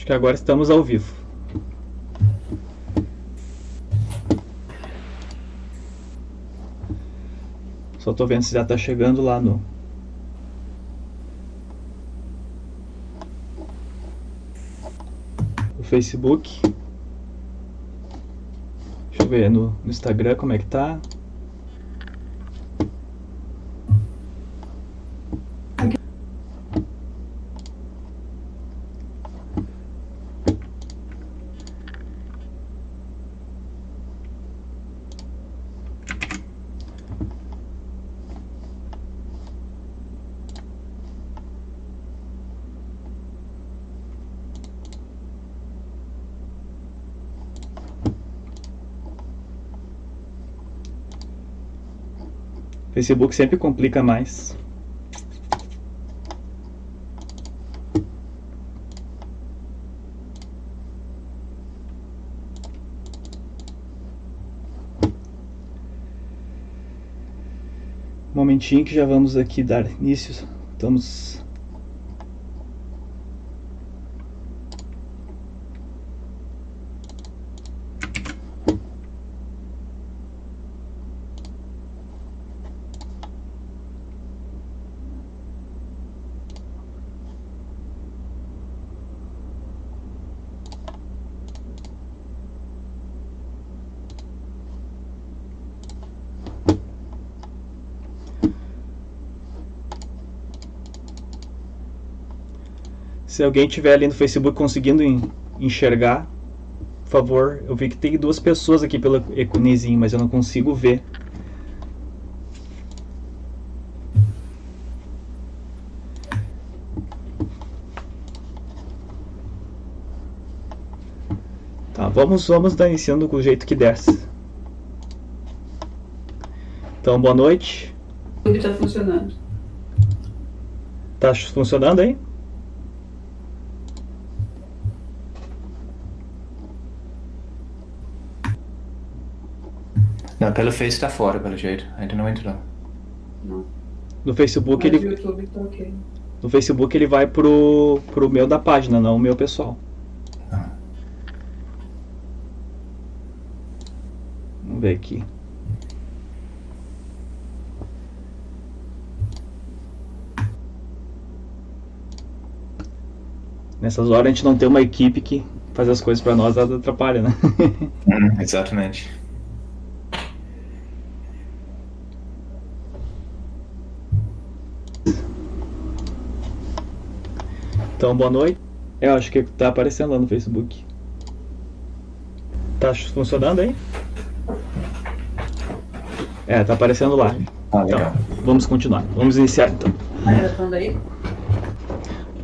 Acho que agora estamos ao vivo. Só tô vendo se já tá chegando lá no Facebook. Deixa eu ver no Instagram como é que tá. Facebook sempre complica mais. Um momentinho que já vamos aqui dar início. Estamos... Se alguém tiver ali no Facebook conseguindo enxergar, por favor, eu vi que tem 2 pessoas aqui pelo íconezinho, mas eu não consigo ver. Tá, vamos dar iniciando com o jeito que desce. Então, boa noite. O YouTube está funcionando. Tá funcionando aí? Não, pelo Face tá fora, pelo jeito. Ainda não entrou. Não. No Facebook Mas ele... o YouTube tá ok. No Facebook ele vai pro meu da página, não o meu pessoal. Vamos ver aqui. Nessas horas a gente não tem uma equipe que faz as coisas pra nós, ela atrapalha, né? Exatamente. Então, boa noite. Eu acho que tá aparecendo lá no Facebook. Tá funcionando aí? É, tá aparecendo lá. Legal. Então, vamos continuar. Vamos iniciar então. Tá aí?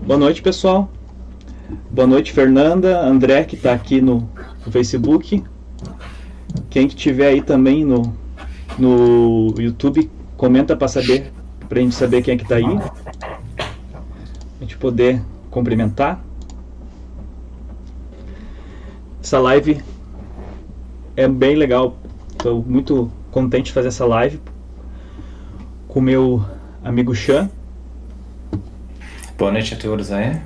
Boa noite, pessoal. Boa noite, Fernanda, André, que tá aqui no Facebook. Quem que tiver aí também no YouTube, comenta pra gente saber quem é que tá aí. A gente poder cumprimentar. Essa live é bem legal. Estou muito contente de fazer essa live com o meu amigo Chan. Boa noite a todos aí.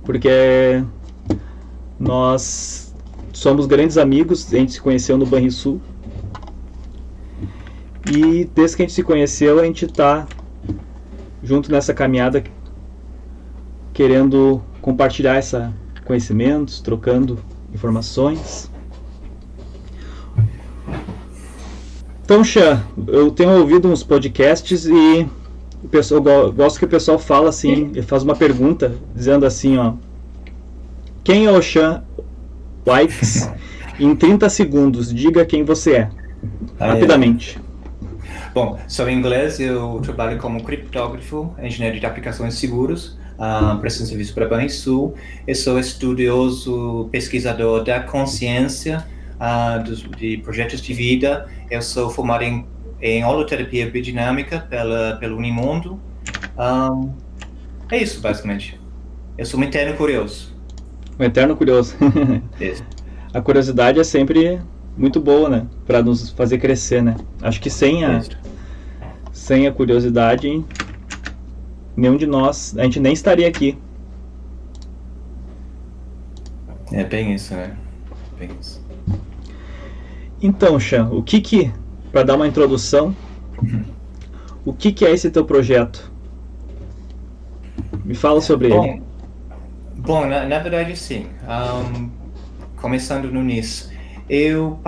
Porque nós somos grandes amigos, a gente se conheceu no Banrisul. E desde que a gente se conheceu, a gente está junto nessa caminhada, querendo compartilhar esses conhecimentos, trocando informações. Então, Chan, eu tenho ouvido uns podcasts e eu gosto que o pessoal fala assim, ele faz uma pergunta, dizendo assim, ó, quem é o Chan Wykes? Em 30 segundos, diga quem você é. Rapidamente. Bom, sou inglês, eu trabalho como criptógrafo, engenheiro de aplicações seguros, presto serviço para Banrisul. Eu sou estudioso, pesquisador da consciência, de projetos de vida. Eu sou formado em holoterapia biodinâmica pelo Unimundo. É isso, basicamente. Eu sou um eterno curioso. Um eterno curioso. Isso. A curiosidade é sempre muito boa, né? Para nos fazer crescer, né? Acho que sem a curiosidade, nenhum de nós, a gente nem estaria aqui. É bem isso, né? Bem isso. Então, Chan, para dar uma introdução, o que é esse teu projeto? Me fala sobre ele. Bom, na verdade, sim. Começando no início, eu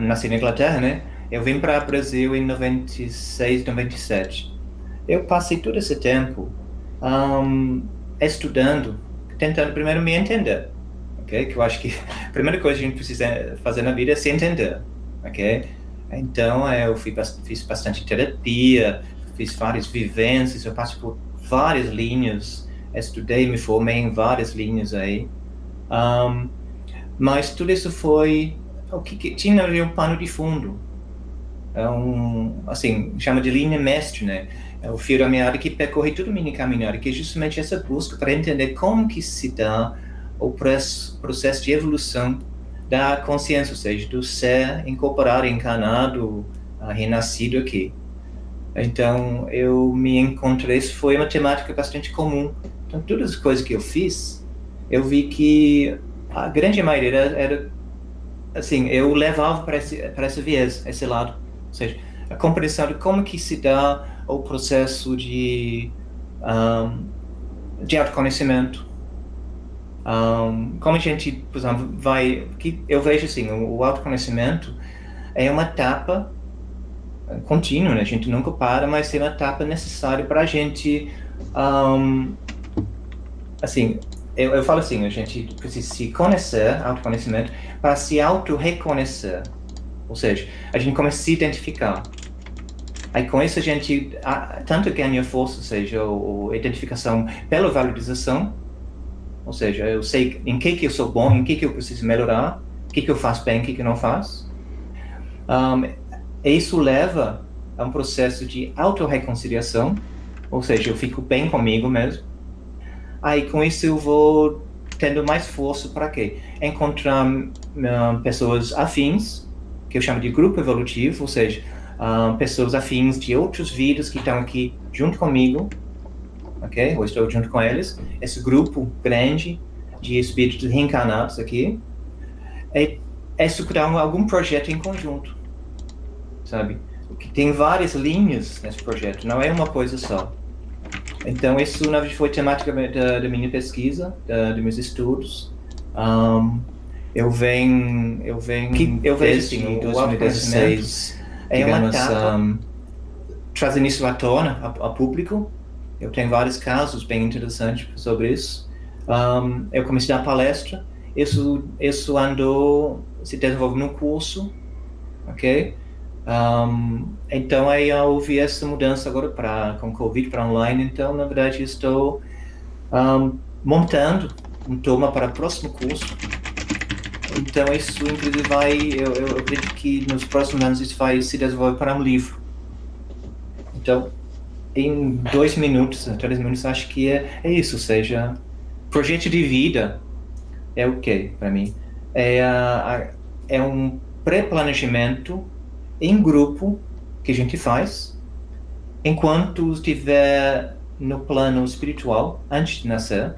nasci na Inglaterra, né? Eu vim para o Brasil em 96, 97. Eu passei todo esse tempo estudando, tentando primeiro me entender, ok? Que eu acho que a primeira coisa que a gente precisa fazer na vida é se entender, ok? Então, eu fiz bastante terapia, fiz várias vivências, eu passei por várias linhas, estudei, me formei em várias linhas aí. Mas tudo isso foi o que tinha ali um pano de fundo. Assim, chama de linha mestre, né? É o fio da meada que percorre toda a minha caminhada, que é justamente essa busca para entender como que se dá o processo de evolução da consciência, ou seja, do ser incorporado, encarnado, renascido aqui. Então, eu me encontrei, isso foi uma temática bastante comum. Então, todas as coisas que eu fiz, eu vi que a grande maioria era assim, eu levava para esse viés, esse lado. Ou seja, a compreensão de como que se dá o processo de autoconhecimento. Como a gente, por exemplo, eu vejo assim, o autoconhecimento é uma etapa contínua, né? A gente nunca para, mas é uma etapa necessária para a gente, assim, eu falo assim, a gente precisa se conhecer, autoconhecimento, para se auto-reconhecer. Ou seja, a gente começa a se identificar. Aí com isso a gente tanto ganha força, ou seja, a identificação pela valorização, ou seja, eu sei em que eu sou bom, em que eu preciso melhorar, o que eu faço bem, o que eu não faço. Isso leva a um processo de auto-reconciliação, ou seja, eu fico bem comigo mesmo. Aí com isso eu vou tendo mais força para quê? Encontrar pessoas afins, que eu chamo de grupo evolutivo, ou seja, pessoas afins de outras vidas que estão aqui junto comigo, ok? Eu estou junto com eles. Esse grupo grande de espíritos reencarnados aqui é executar algum projeto em conjunto, sabe? Que tem várias linhas nesse projeto, não é uma coisa só. Então, isso na verdade foi temática da minha pesquisa, dos meus estudos. Eu vejo assim, o 2016 é uma etapa trazendo isso à tona, a público. Eu tenho vários casos bem interessantes sobre isso. Eu comecei a dar palestra, isso se desenvolve num curso, ok? Então aí houve essa mudança agora com o Covid para online. Então na verdade estou montando um turma para o próximo curso. Então isso inclusive eu acredito que nos próximos anos isso vai se desenvolver para um livro. Então em 2 minutos, 3 minutos, acho que é isso, ou seja, projeto de vida é o que para mim? É um pré-planejamento em grupo que a gente faz enquanto estiver no plano espiritual antes de nascer,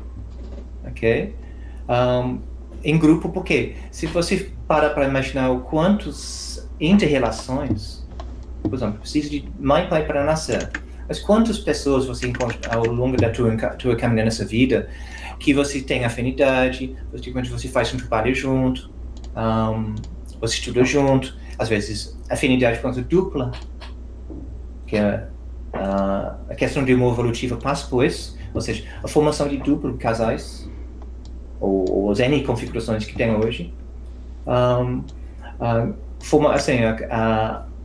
ok? Em grupo, porque se você para imaginar o quantos inter-relações, por exemplo, precisa de mãe e pai para nascer, mas quantas pessoas você encontra ao longo da tua caminhada nessa vida que você tem afinidade, você faz um trabalho junto, você estuda junto, às vezes afinidade por conta dupla, que a questão de amor evolutiva passa por isso, ou seja, a formação de duplo casais, ou as N configurações que tem hoje, a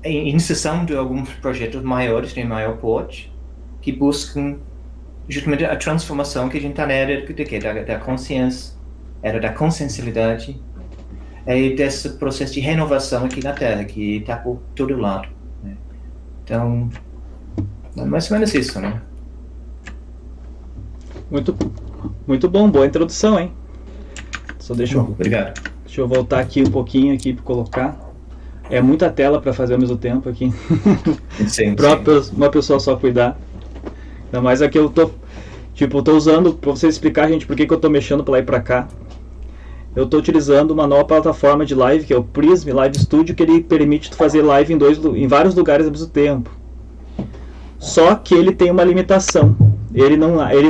iniciação de alguns projetos maiores, de maior porte, que buscam justamente a transformação que a gente está na era da consciência, era da consciencialidade, e desse processo de renovação aqui na Terra, que está por todo lado, né? Então, mais ou menos isso, né? Muito, muito bom, boa introdução, hein? Só Obrigado. Deixa eu voltar aqui um pouquinho aqui para colocar. É muita tela para fazer ao mesmo tempo aqui. Sim, Para uma pessoa só cuidar. Ainda mais aqui eu Tipo, eu tô usando, pra você explicar, gente, por que eu tô mexendo pra lá e pra cá. Eu tô utilizando uma nova plataforma de live, que é o Prism Live Studio, que ele permite tu fazer live em vários lugares ao mesmo tempo. Só que ele tem uma limitação. Ele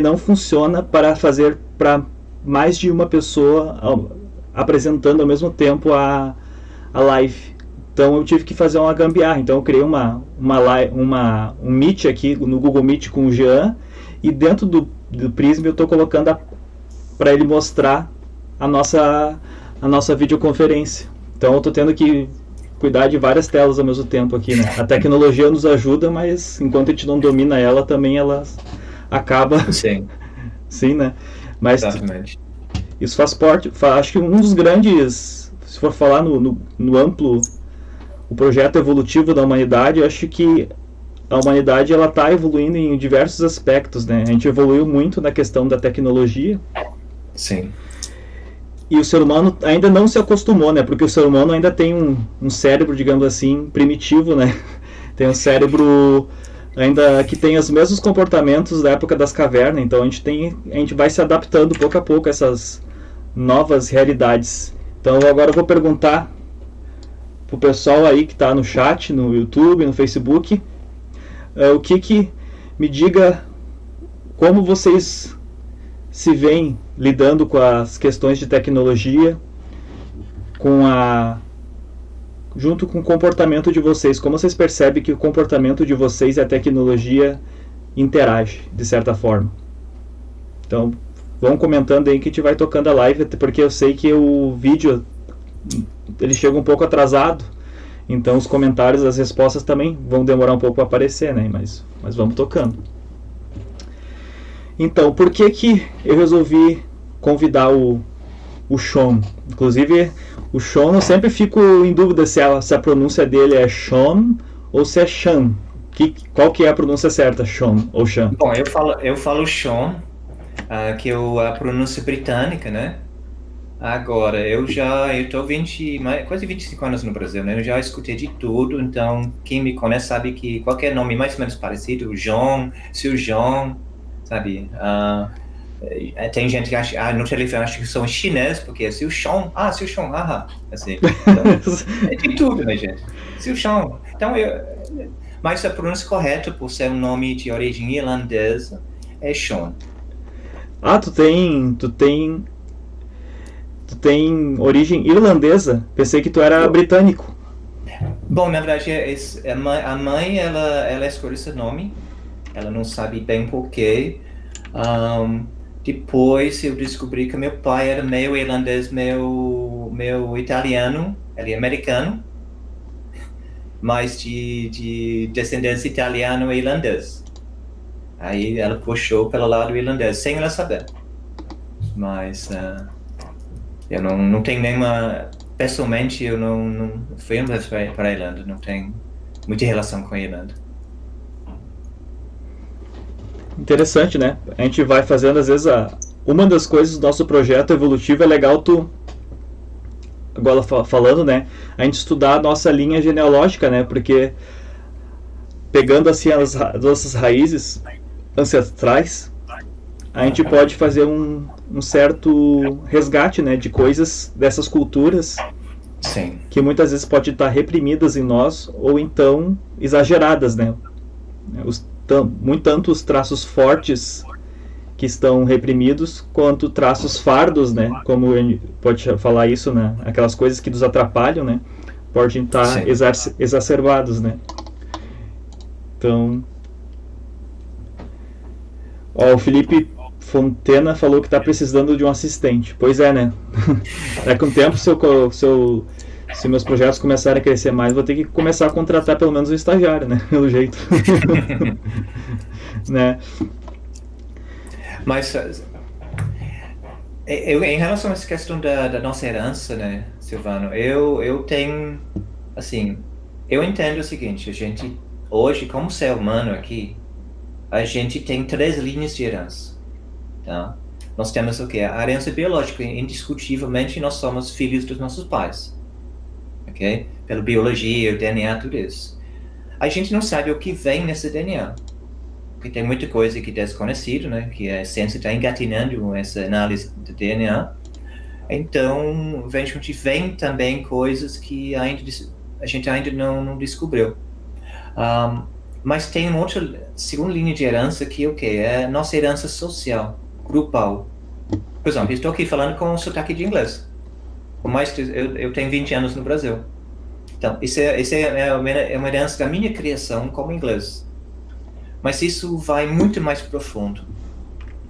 não funciona para fazer para mais de uma pessoa apresentando ao mesmo tempo a live. Então eu tive que fazer uma gambiarra. Então eu criei um Meet aqui no Google Meet com o Jean, e dentro do Prism eu estou colocando para ele mostrar a nossa videoconferência. Então eu estou tendo que cuidar de várias telas ao mesmo tempo aqui, né? A tecnologia nos ajuda, mas enquanto a gente não domina ela, também ela acaba... Sim. Sim, né? Mas exatamente. Isso faz parte... Acho que um dos grandes... Se for falar no amplo... O projeto evolutivo da humanidade, eu acho que a humanidade ela está evoluindo em diversos aspectos, né? A gente evoluiu muito na questão da tecnologia. Sim. E o ser humano ainda não se acostumou, né? Porque o ser humano ainda tem um cérebro, digamos assim, primitivo, né? Tem um cérebro ainda que tem os mesmos comportamentos da época das cavernas. Então a gente vai se adaptando pouco a pouco a essas novas realidades. Então agora eu vou perguntar pro pessoal aí que está no chat, no YouTube, no Facebook, me diga como vocês se veem lidando com as questões de tecnologia, junto com o comportamento de vocês. Como vocês percebem que o comportamento de vocês e a tecnologia interage, de certa forma? Então, vão comentando aí que a gente vai tocando a live, porque eu sei que o vídeo ele chega um pouco atrasado, então os comentários, as respostas também vão demorar um pouco para aparecer, né? Mas vamos tocando. Então, por que eu resolvi convidar o Sean? Inclusive, o Sean, eu sempre fico em dúvida se a pronúncia dele é Sean ou se é Sean. Qual que é a pronúncia certa, Sean ou Sean? Bom, eu falo Sean, que é a pronúncia britânica, né? Agora, eu estou quase 25 anos no Brasil, né? Eu já escutei de tudo, então quem me conhece sabe que qualquer nome mais ou menos parecido, João, seu João, sabe? Tem gente que acha, no telefone acha que são chineses, porque é seu Sean, seu Sean, haha. Assim, então, é de tudo, né, gente? Seu Sean. Então, mas a pronúncia correta, por ser um nome de origem irlandesa, é Sean. Tu tem origem irlandesa? Pensei que tu era britânico. Bom, na verdade, a mãe, ela escolheu esse nome. Ela não sabe bem porquê. Depois eu descobri que meu pai era meio irlandês, meio italiano. Ele é americano, mas de descendência italiana e irlandês. Aí ela puxou pelo lado irlandês, sem ela saber. Mas... eu não tenho nenhuma... Pessoalmente, eu não fui uma vez para a Irlanda, não tenho muita relação com a Irlanda. Interessante, né? A gente vai fazendo, às vezes, uma das coisas do nosso projeto evolutivo é legal agora falando, né? A gente estudar a nossa linha genealógica, né? Porque pegando assim as nossas raízes ancestrais, a gente pode fazer um certo resgate, né, de coisas dessas culturas. Sim. Que muitas vezes pode estar reprimidas em nós ou então exageradas, né? Tanto os traços fortes que estão reprimidos quanto traços fardos, né? Como pode falar isso, né? Aquelas coisas que nos atrapalham, né? Podem estar exacerbados, né? Então, o Felipe Fontena falou que está precisando de um assistente. Pois é, né? Daqui a um tempo, se meus projetos começarem a crescer mais, vou ter que começar a contratar pelo menos um estagiário, né? Pelo jeito. Né? Mas em relação a essa questão da nossa herança, né, Silvano, eu tenho, assim, eu entendo o seguinte: a gente, hoje, como ser humano aqui, a gente tem 3 linhas de herança. Tá? Nós temos o quê? A herança biológica. Indiscutivelmente, nós somos filhos dos nossos pais. Ok? Pela biologia, o DNA, tudo isso. A gente não sabe o que vem nesse DNA. porque tem muita coisa que é desconhecida, né? Que a ciência está engatinhando essa análise do DNA. Então, a gente vê também coisas que a gente ainda não descobriu. Mas tem uma outra segunda linha de herança que é a nossa herança social, grupal. Por exemplo, eu estou aqui falando com sotaque de inglês. Por mais que eu tenho 20 anos no Brasil. Então, isso é uma herança da minha criação como inglês. Mas isso vai muito mais profundo.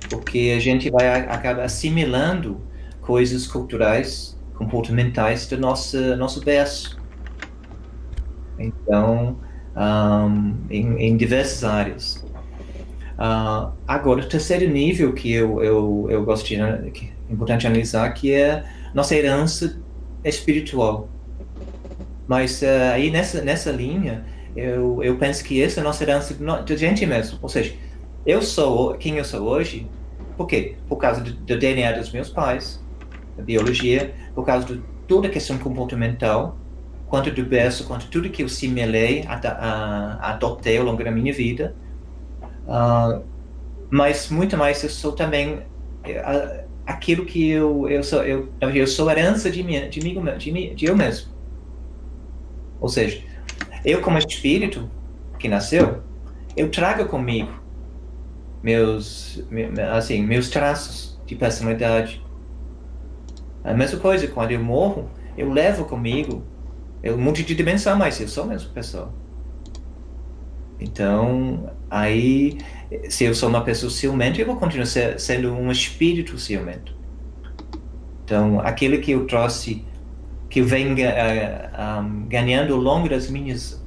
Porque a gente vai acabar assimilando coisas culturais, comportamentais do nosso berço. Então, em diversas áreas. Agora, o terceiro nível que eu gosto que é importante analisar, que é nossa herança espiritual. Mas aí nessa linha, eu penso que essa é a nossa herança de gente mesmo. Ou seja, eu sou quem eu sou hoje, por quê? Por causa do DNA dos meus pais, da biologia, por causa de toda a questão comportamental, quanto do berço, quanto tudo que eu assimilei, adotei ao longo da minha vida. Mas muito mais eu sou também aquilo que eu sou herança de eu mesmo. Ou seja, eu como espírito que nasceu, eu trago comigo meus traços de personalidade. A mesma coisa, quando eu morro, eu levo comigo um monte de dimensão, mas eu sou a mesma pessoa. Então, aí, se eu sou uma pessoa ciumenta, eu vou continuar sendo um espírito ciumento. Então, aquilo que eu trouxe, que eu venho ganhando ao longo das minhas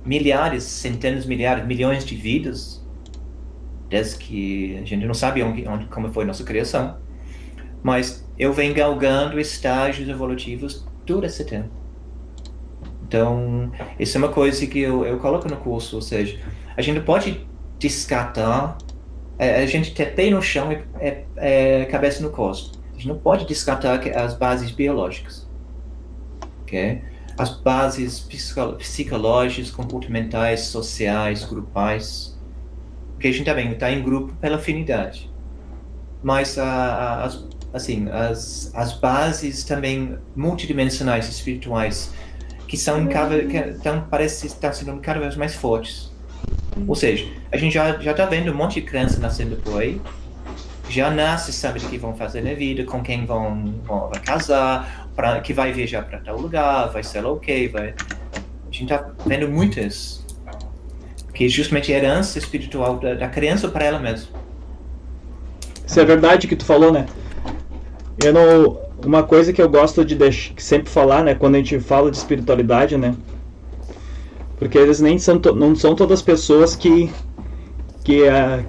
milhares, centenas, milhares, milhões de vidas, desde que a gente não sabe como foi a nossa criação, mas eu venho galgando estágios evolutivos todo esse tempo. Então, isso é uma coisa que eu coloco no curso, ou seja, a gente pode descartar, a gente ter pé no chão e cabeça no cosmos. A gente não pode descartar as bases biológicas, ok? As bases psicológicas, comportamentais, sociais, grupais, porque a gente também está em grupo pela afinidade. Mas as bases também multidimensionais, espirituais, que parece estar sendo cada vez mais fortes. Ou seja, a gente já está vendo um monte de crianças nascendo por aí, já nasce, sabe o que vão fazer na vida, com quem vão casar, que vai viajar para tal lugar, vai ser ok, a gente está vendo muitas, que é justamente a herança espiritual da criança para ela mesma. Isso é verdade que tu falou, né? Uma coisa que eu gosto de sempre falar, né, quando a gente fala de espiritualidade, né, porque eles não são todas as pessoas que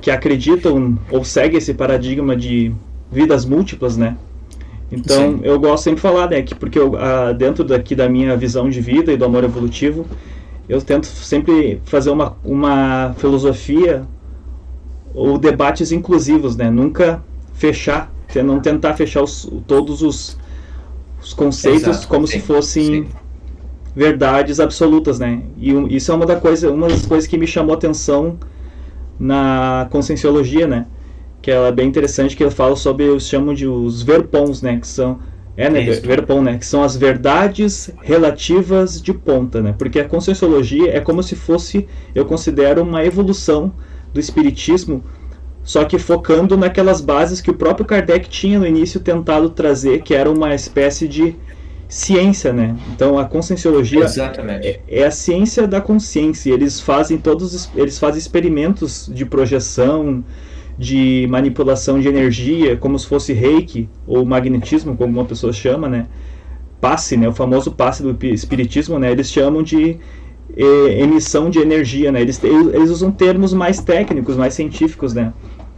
acreditam ou seguem esse paradigma de vidas múltiplas, né. Então, sim, eu gosto sempre de falar, né, porque dentro daqui da minha visão de vida e do amor evolutivo, eu tento sempre fazer uma filosofia ou debates inclusivos, né, nunca fechar, não tentar fechar todos os conceitos. Exato, como sim, se fossem sim, verdades absolutas, né? E isso é uma das coisas que me chamou a atenção na Conscienciologia, né? Que ela é bem interessante, que ela fala sobre, eles chamam de os verpons, né? Que são verpon, né? Que são as verdades relativas de ponta, né? Porque a Conscienciologia é como se fosse, eu considero, uma evolução do espiritismo, só que focando naquelas bases que o próprio Kardec tinha no início tentado trazer, que era uma espécie de ciência, né? Então a Conscienciologia é a ciência da consciência. Eles fazem experimentos de projeção, de manipulação de energia, como se fosse reiki ou magnetismo, como uma pessoa chama, né? Passe, né? O famoso passe do espiritismo, né? Eles chamam de emissão de energia, né? Eles usam termos mais técnicos, mais científicos, né?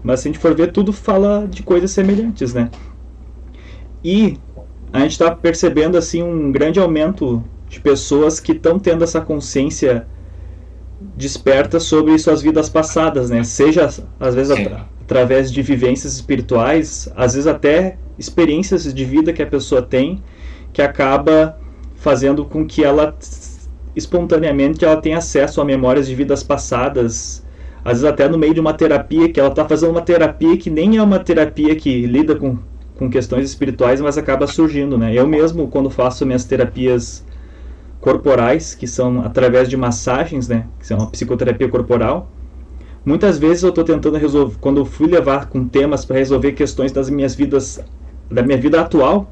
Mas se a gente for ver, tudo fala de coisas semelhantes, né? E a gente está percebendo assim um grande aumento de pessoas que estão tendo essa consciência desperta sobre suas vidas passadas, né? Seja às vezes através de vivências espirituais, às vezes até experiências de vida que a pessoa tem, que acaba fazendo com que ela espontaneamente ela tenha acesso a memórias de vidas passadas, às vezes até no meio de uma terapia, que ela está fazendo uma terapia que nem é uma terapia que lida com questões espirituais, mas acaba surgindo, né? Eu mesmo, quando faço minhas terapias corporais, que são através de massagens, né? Que são uma psicoterapia corporal, muitas vezes eu estou tentando resolver, quando eu fui levar com temas para resolver questões da minha vida atual,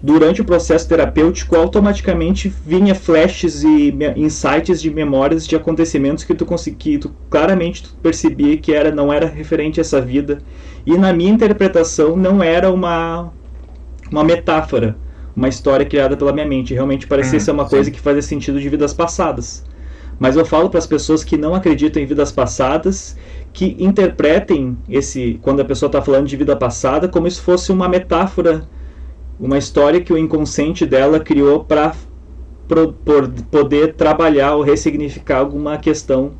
durante o processo terapêutico, automaticamente vinha flashes e insights de memórias de acontecimentos que tu claramente percebia que não era referente a essa vida. E na minha interpretação não era uma metáfora, uma história criada pela minha mente. Realmente parecia ser uma coisa que fazia sentido de vidas passadas. Mas eu falo para as pessoas que não acreditam em vidas passadas, que interpretem quando a pessoa está falando de vida passada, como se fosse uma metáfora, uma história que o inconsciente dela criou para poder trabalhar ou ressignificar alguma questão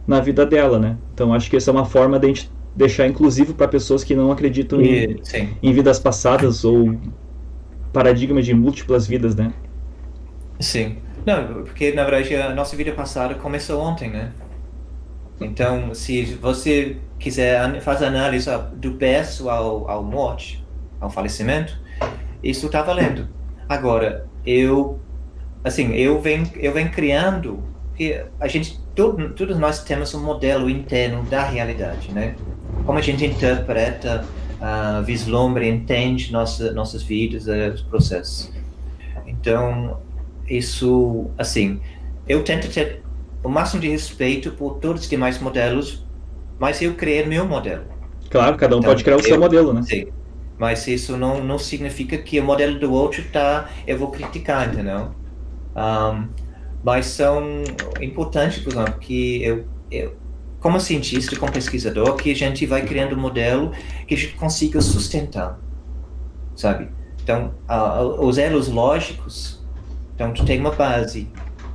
na vida dela, né? Então acho que essa é uma forma de a gente deixar inclusivo para pessoas que não acreditam em vidas passadas ou paradigma de múltiplas vidas, né? Sim. Não, porque na verdade a nossa vida passada começou ontem, né? Então, se você quiser fazer análise do berço ao morte, ao falecimento, isso está valendo. Agora, eu venho criando, porque todos nós temos um modelo interno da realidade, né? Como a gente interpreta, vislumbra, entende nossas vidas, os processos. Então, isso, assim, eu tento ter o máximo de respeito por todos os demais modelos, mas eu criei meu modelo. Claro, cada um pode criar o seu modelo, né? Sim. Mas isso não significa que o modelo do outro eu vou criticar, entendeu? Mas são importantes, por exemplo, que eu como cientista, como pesquisador, que a gente vai criando um modelo que a gente consiga sustentar, sabe? Então, os elos lógicos, então tu tem uma base,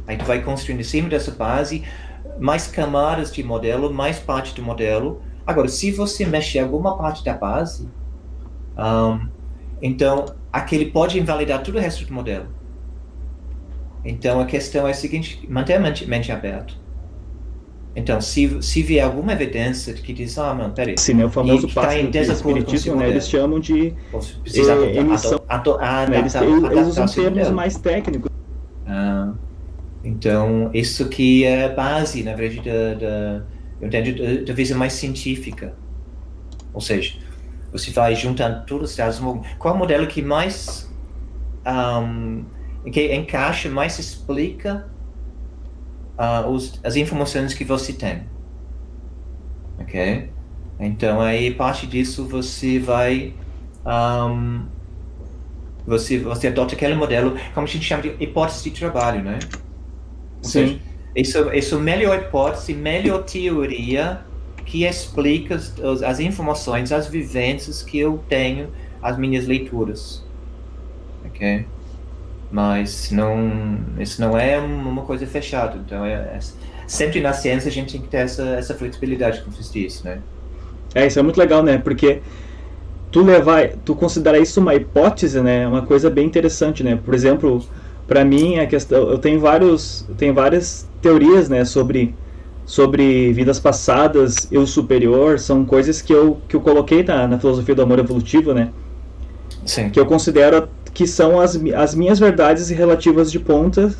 aí tu vai construindo em cima dessa base mais camadas de modelo, mais parte do modelo. Agora, se você mexer alguma parte da base, então aquele pode invalidar todo o resto do modelo. Então a questão é a seguinte: manter a mente aberta. Então, se vier alguma evidência que diz, não, peraí, sim, né, o famoso passo do espiritismo, né, eles chamam de emissão, né, eles usam termos mais técnicos. Então, isso que é a base, na verdade, da visão mais científica. Ou seja, você vai juntando todos os dados. Qual é o modelo que mais que encaixa, mais explica as informações que você tem? Ok? Então, aí, parte disso, você vai você adota aquele modelo, como a gente chama de hipótese de trabalho, né? Ou Sim. seja, isso é a melhor hipótese, melhor teoria que explica as informações, as vivências que eu tenho, as minhas leituras. Ok? Mas isso não é uma coisa fechada. Então, sempre na ciência a gente tem que ter essa flexibilidade, como você disse, né? Isso é muito legal, né? Porque tu considerar isso uma hipótese, né? É uma coisa bem interessante, né? Por exemplo, para mim, a questão, eu tenho várias teorias, né? Sobre vidas passadas, eu superior, são coisas que eu coloquei na filosofia do amor evolutivo, né? Sim. Que eu considero que são as minhas verdades relativas de ponta,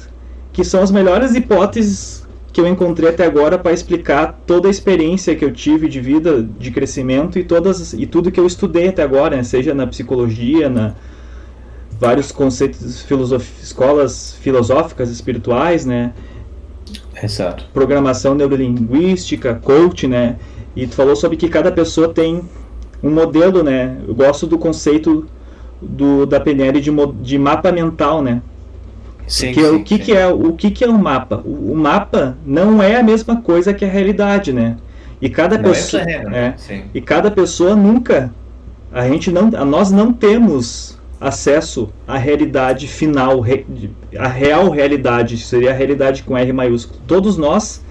que são as melhores hipóteses que eu encontrei até agora para explicar toda a experiência que eu tive de vida, de crescimento e tudo que eu estudei até agora, né? Seja na psicologia, vários conceitos, escolas filosóficas, espirituais, né? Exato. Programação neurolinguística, coach, né? E tu falou sobre que cada pessoa tem um modelo, né? Eu gosto do conceito da PNL de mapa mental, né? Sim, o que é um mapa? O mapa não é a mesma coisa que a realidade, né? E cada pessoa, e cada pessoa nós não temos acesso à realidade final, a real realidade, seria a realidade com R maiúsculo. Todos nós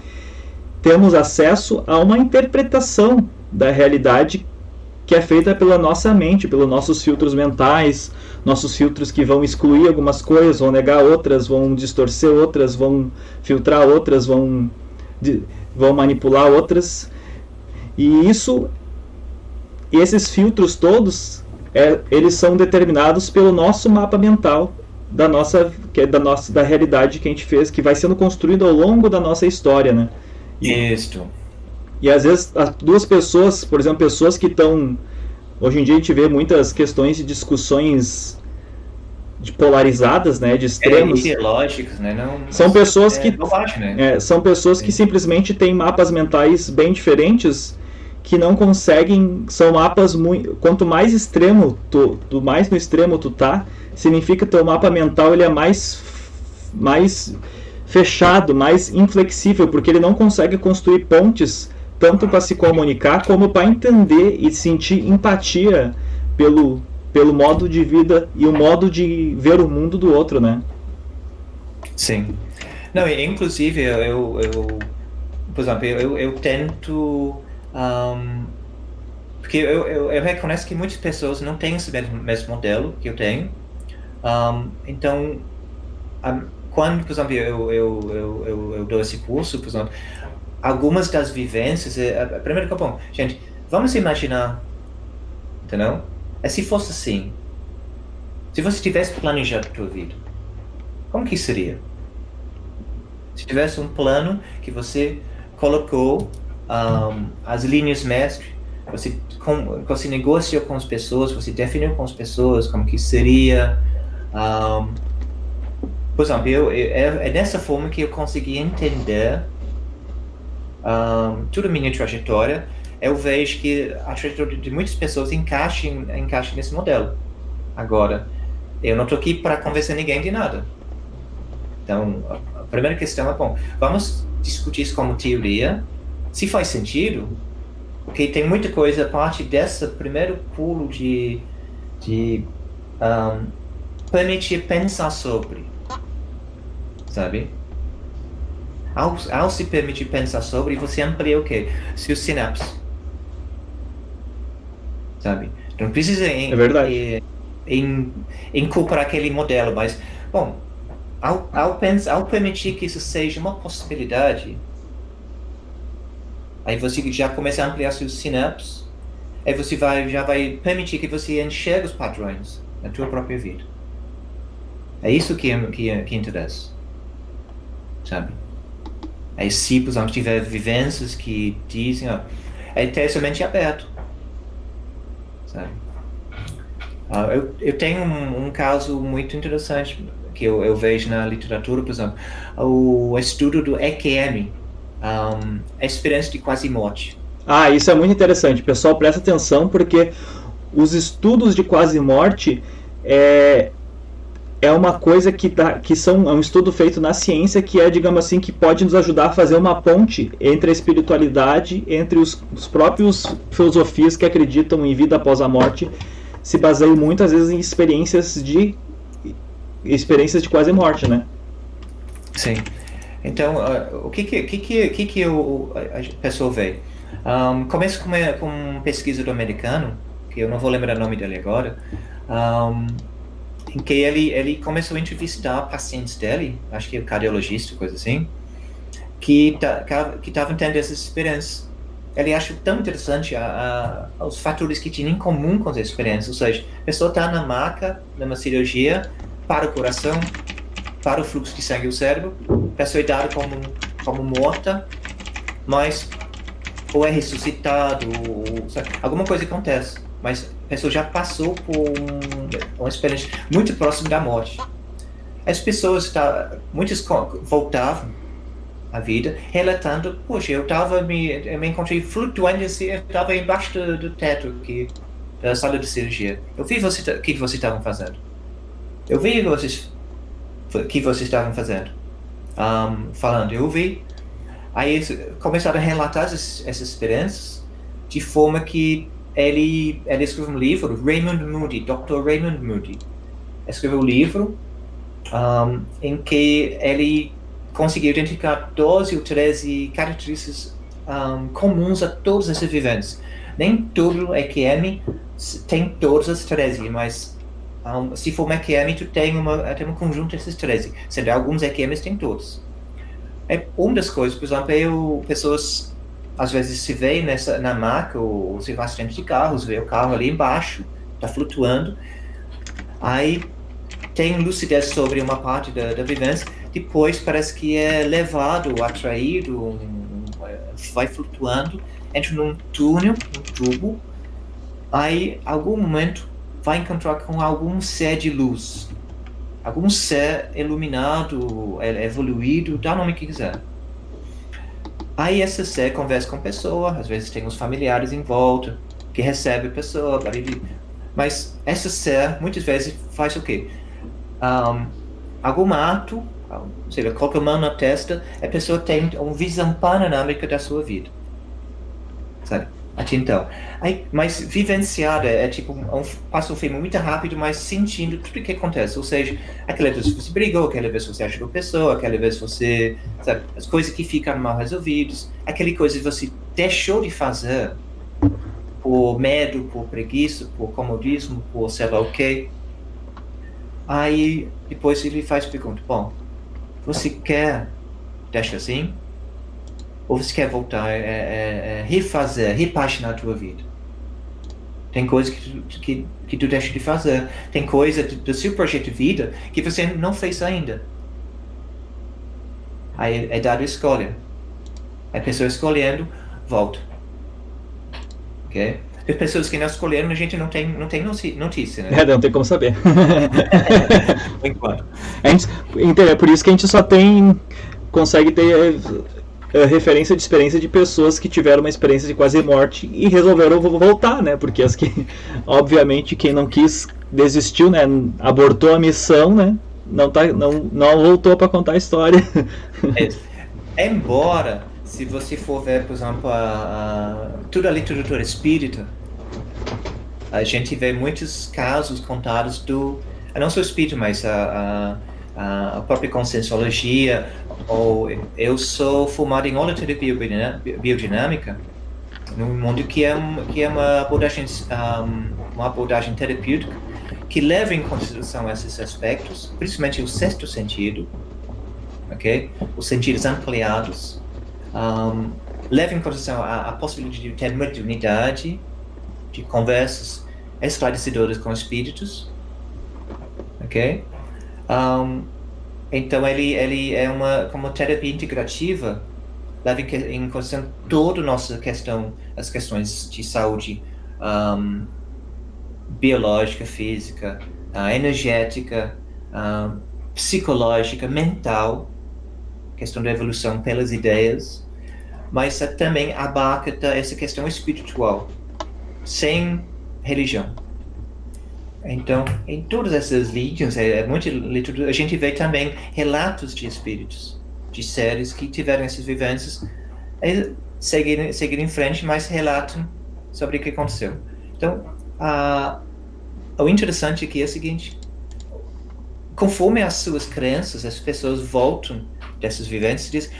temos acesso a uma interpretação da realidade que é feita pela nossa mente, pelos nossos filtros mentais, nossos filtros que vão excluir algumas coisas, vão negar outras, vão distorcer outras, vão filtrar outras, vão vão manipular outras. E esses filtros todos, eles são determinados pelo nosso mapa mental da realidade que a gente fez, que vai sendo construído ao longo da nossa história, né? Isso. E às vezes duas pessoas, por exemplo, pessoas que estão... Hoje em dia a gente vê muitas questões de discussões polarizadas, né, de extremos. Ideológicos, né? São pessoas que bobagem, né? são pessoas que simplesmente têm mapas mentais bem diferentes, que não conseguem, são mapas muito, quanto mais extremo mais no extremo tu tá, significa que teu mapa mental ele é mais fechado, mais inflexível, porque ele não consegue construir pontes tanto para se comunicar como para entender e sentir empatia pelo modo de vida e o modo de ver o mundo do outro, né? Sim. Não, inclusive, por exemplo, eu tento... porque eu reconheço que muitas pessoas não têm esse mesmo modelo que eu tenho. Então, quando, por exemplo, eu dou esse curso, por exemplo, algumas das vivências... Primeiro que, bom, gente, vamos imaginar, entendeu? Se fosse assim, se você tivesse planejado a tua vida, como que seria? Se tivesse um plano que você colocou as linhas mestres, você negociou com as pessoas, você definiu com as pessoas como que seria. Por exemplo, é dessa forma que eu consegui entender toda a minha trajetória. Eu vejo que a trajetória de muitas pessoas encaixa nesse modelo. Agora, eu não estou aqui para convencer ninguém de nada. Então, a primeira questão é, bom, vamos discutir isso como teoria, se faz sentido, porque tem muita coisa, a parte desse primeiro pulo de permitir pensar sobre, sabe? Ao se permitir pensar sobre, você amplia o quê? Seus sinapses. Sabe? Não precisa incorporar aquele modelo, mas, bom, ao permitir que isso seja uma possibilidade, aí você já começa a ampliar seus sinapses, aí você já vai permitir que você enxergue os padrões na tua própria vida. É isso que interessa, sabe? Aí se, por exemplo, tiver vivências que dizem, é terceiramente aberto, sabe? Eu tenho um caso muito interessante que eu vejo na literatura, por exemplo, o estudo do EQM, a experiência de quase morte. Isso é muito interessante, pessoal, presta atenção, porque os estudos de quase morte é uma coisa é um estudo feito na ciência que digamos assim, que pode nos ajudar a fazer uma ponte entre a espiritualidade, entre os próprios filosofias que acreditam em vida após a morte, se baseiam muitas vezes em experiências de quase morte, né? Sim. Então, o que a pessoa vê? Começa com um pesquisador americano, que eu não vou lembrar o nome dele agora, em que ele começou a entrevistar pacientes dele, acho que é cardiologista, coisa assim, que estavam tendo essas experiências. Ele achou tão interessante os fatores que tinham em comum com as experiências, ou seja, a pessoa está na maca, numa cirurgia, para o coração, para o fluxo de sangue ao cérebro, a pessoa é dada como morta, mas ou é ressuscitado, alguma coisa acontece, mas a pessoa já passou por uma experiência muito próxima da morte. As pessoas, muitas voltavam à vida, relatando, poxa, eu me encontrei flutuando, assim, eu estava embaixo do teto aqui, da sala de cirurgia. Eu vi o que vocês estavam fazendo. Eu vi o que vocês estavam fazendo. Falando, eu vi. Aí eles começaram a relatar essas experiências de forma que ele escreveu um livro, Dr. Raymond Moody, escreveu um livro em que ele conseguiu identificar 12 ou 13 características comuns a todas essas vivências. Nem todo EQM tem todas as 13, mas se for um EQM, tu tem um conjunto desses 13. Sendo alguns EQMs tem todos. É uma das coisas, por exemplo, pessoas às vezes se vê na maca ou se vai dentro de carros, vê o carro ali embaixo, está flutuando, aí tem lucidez sobre uma parte da vivência, depois parece que é levado, atraído, vai flutuando, entra num túnel, um tubo, aí, em algum momento, vai encontrar com algum ser de luz, algum ser iluminado, evoluído, dá o nome que quiser. Aí esse ser conversa com a pessoa, às vezes tem os familiares em volta, que recebe a pessoa, mas esse ser, muitas vezes, faz o quê? Algum ato, ou seja, coloca a mão na testa, a pessoa tem uma visão panorâmica da sua vida, sabe? Até então. Aí, mas vivenciada é tipo, passa o filme muito rápido, mas sentindo tudo o que acontece. Ou seja, aquela vez você brigou, aquela vez você ajudou a pessoa, aquela vez você, sabe, as coisas que ficam mal resolvidas, aquela coisa que você deixou de fazer por medo, por preguiça, por comodismo, por sei lá o quê. Aí, depois ele faz a pergunta, bom, você quer deixar assim? Ou você quer voltar a refazer, repaginar a tua vida? Tem coisas que tu deixa de fazer. Tem coisa do seu projeto de vida que você não fez ainda. Aí é dado a escolha. A pessoa escolhendo, volta. Ok? As pessoas que não escolheram, a gente não tem notícia, né? Não tem como saber. Por enquanto. É por isso que a gente só consegue ter referência de experiência de pessoas que tiveram uma experiência de quase morte e resolveram voltar, né? Porque obviamente, quem não quis, desistiu, né? Abortou a missão, né? Não voltou para contar a história. Embora, se você for ver, por exemplo, toda a literatura espírita, a gente vê muitos casos contados não só o espírito, mas a própria conscienciologia, ou eu sou formado em holoterapia biodinâmica, num mundo que é uma abordagem terapêutica que leva em consideração esses aspectos, principalmente o sexto sentido, ok? Os sentidos ampliados, leva em consideração a possibilidade de ter mediunidade, de conversas esclarecedoras com espíritos, ok? Então ele é como terapia integrativa, leva em consideração toda a nossa as questões de saúde biológica, física, energética, psicológica, mental, questão da evolução pelas ideias, mas também abarca essa questão espiritual, sem religião. Então, em todas essas líneas, a gente vê também relatos de espíritos, de seres que tiveram essas vivências, seguir em frente, mas relatam sobre o que aconteceu. Então, o interessante aqui é o seguinte: conforme as suas crenças, as pessoas voltam dessas vivências e dizem,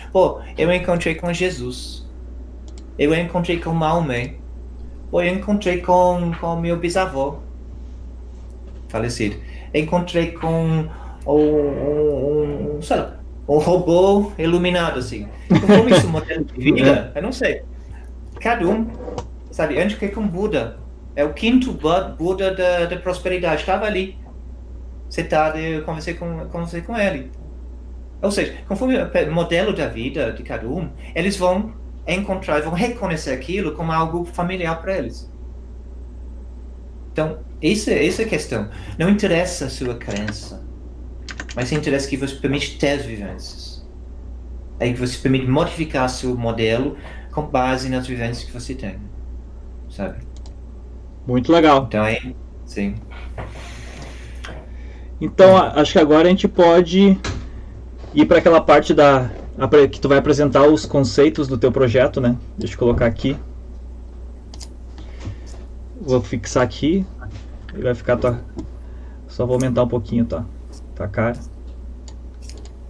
eu encontrei com Jesus, eu encontrei com Maomé, eu encontrei com meu bisavô falecido, encontrei com um robô iluminado, assim. Conforme isso, modelo de vida, eu não sei. Cada um, sabe, antes que com Buda, é o quinto Buda da prosperidade, estava ali, sentado, eu conversei com ele. Ou seja, conforme o modelo da vida de cada um, eles vão vão reconhecer aquilo como algo familiar para eles. Então, essa é a questão. Não interessa a sua crença, mas interessa que você permite ter as vivências. É que você permite modificar seu modelo com base nas vivências que você tem. Sabe? Muito legal. Então, sim. Então, acho que agora a gente pode ir para aquela parte que tu vai apresentar os conceitos do teu projeto, né? Deixa eu colocar aqui. Vou fixar aqui. E vai ficar só vou aumentar um pouquinho tua cara.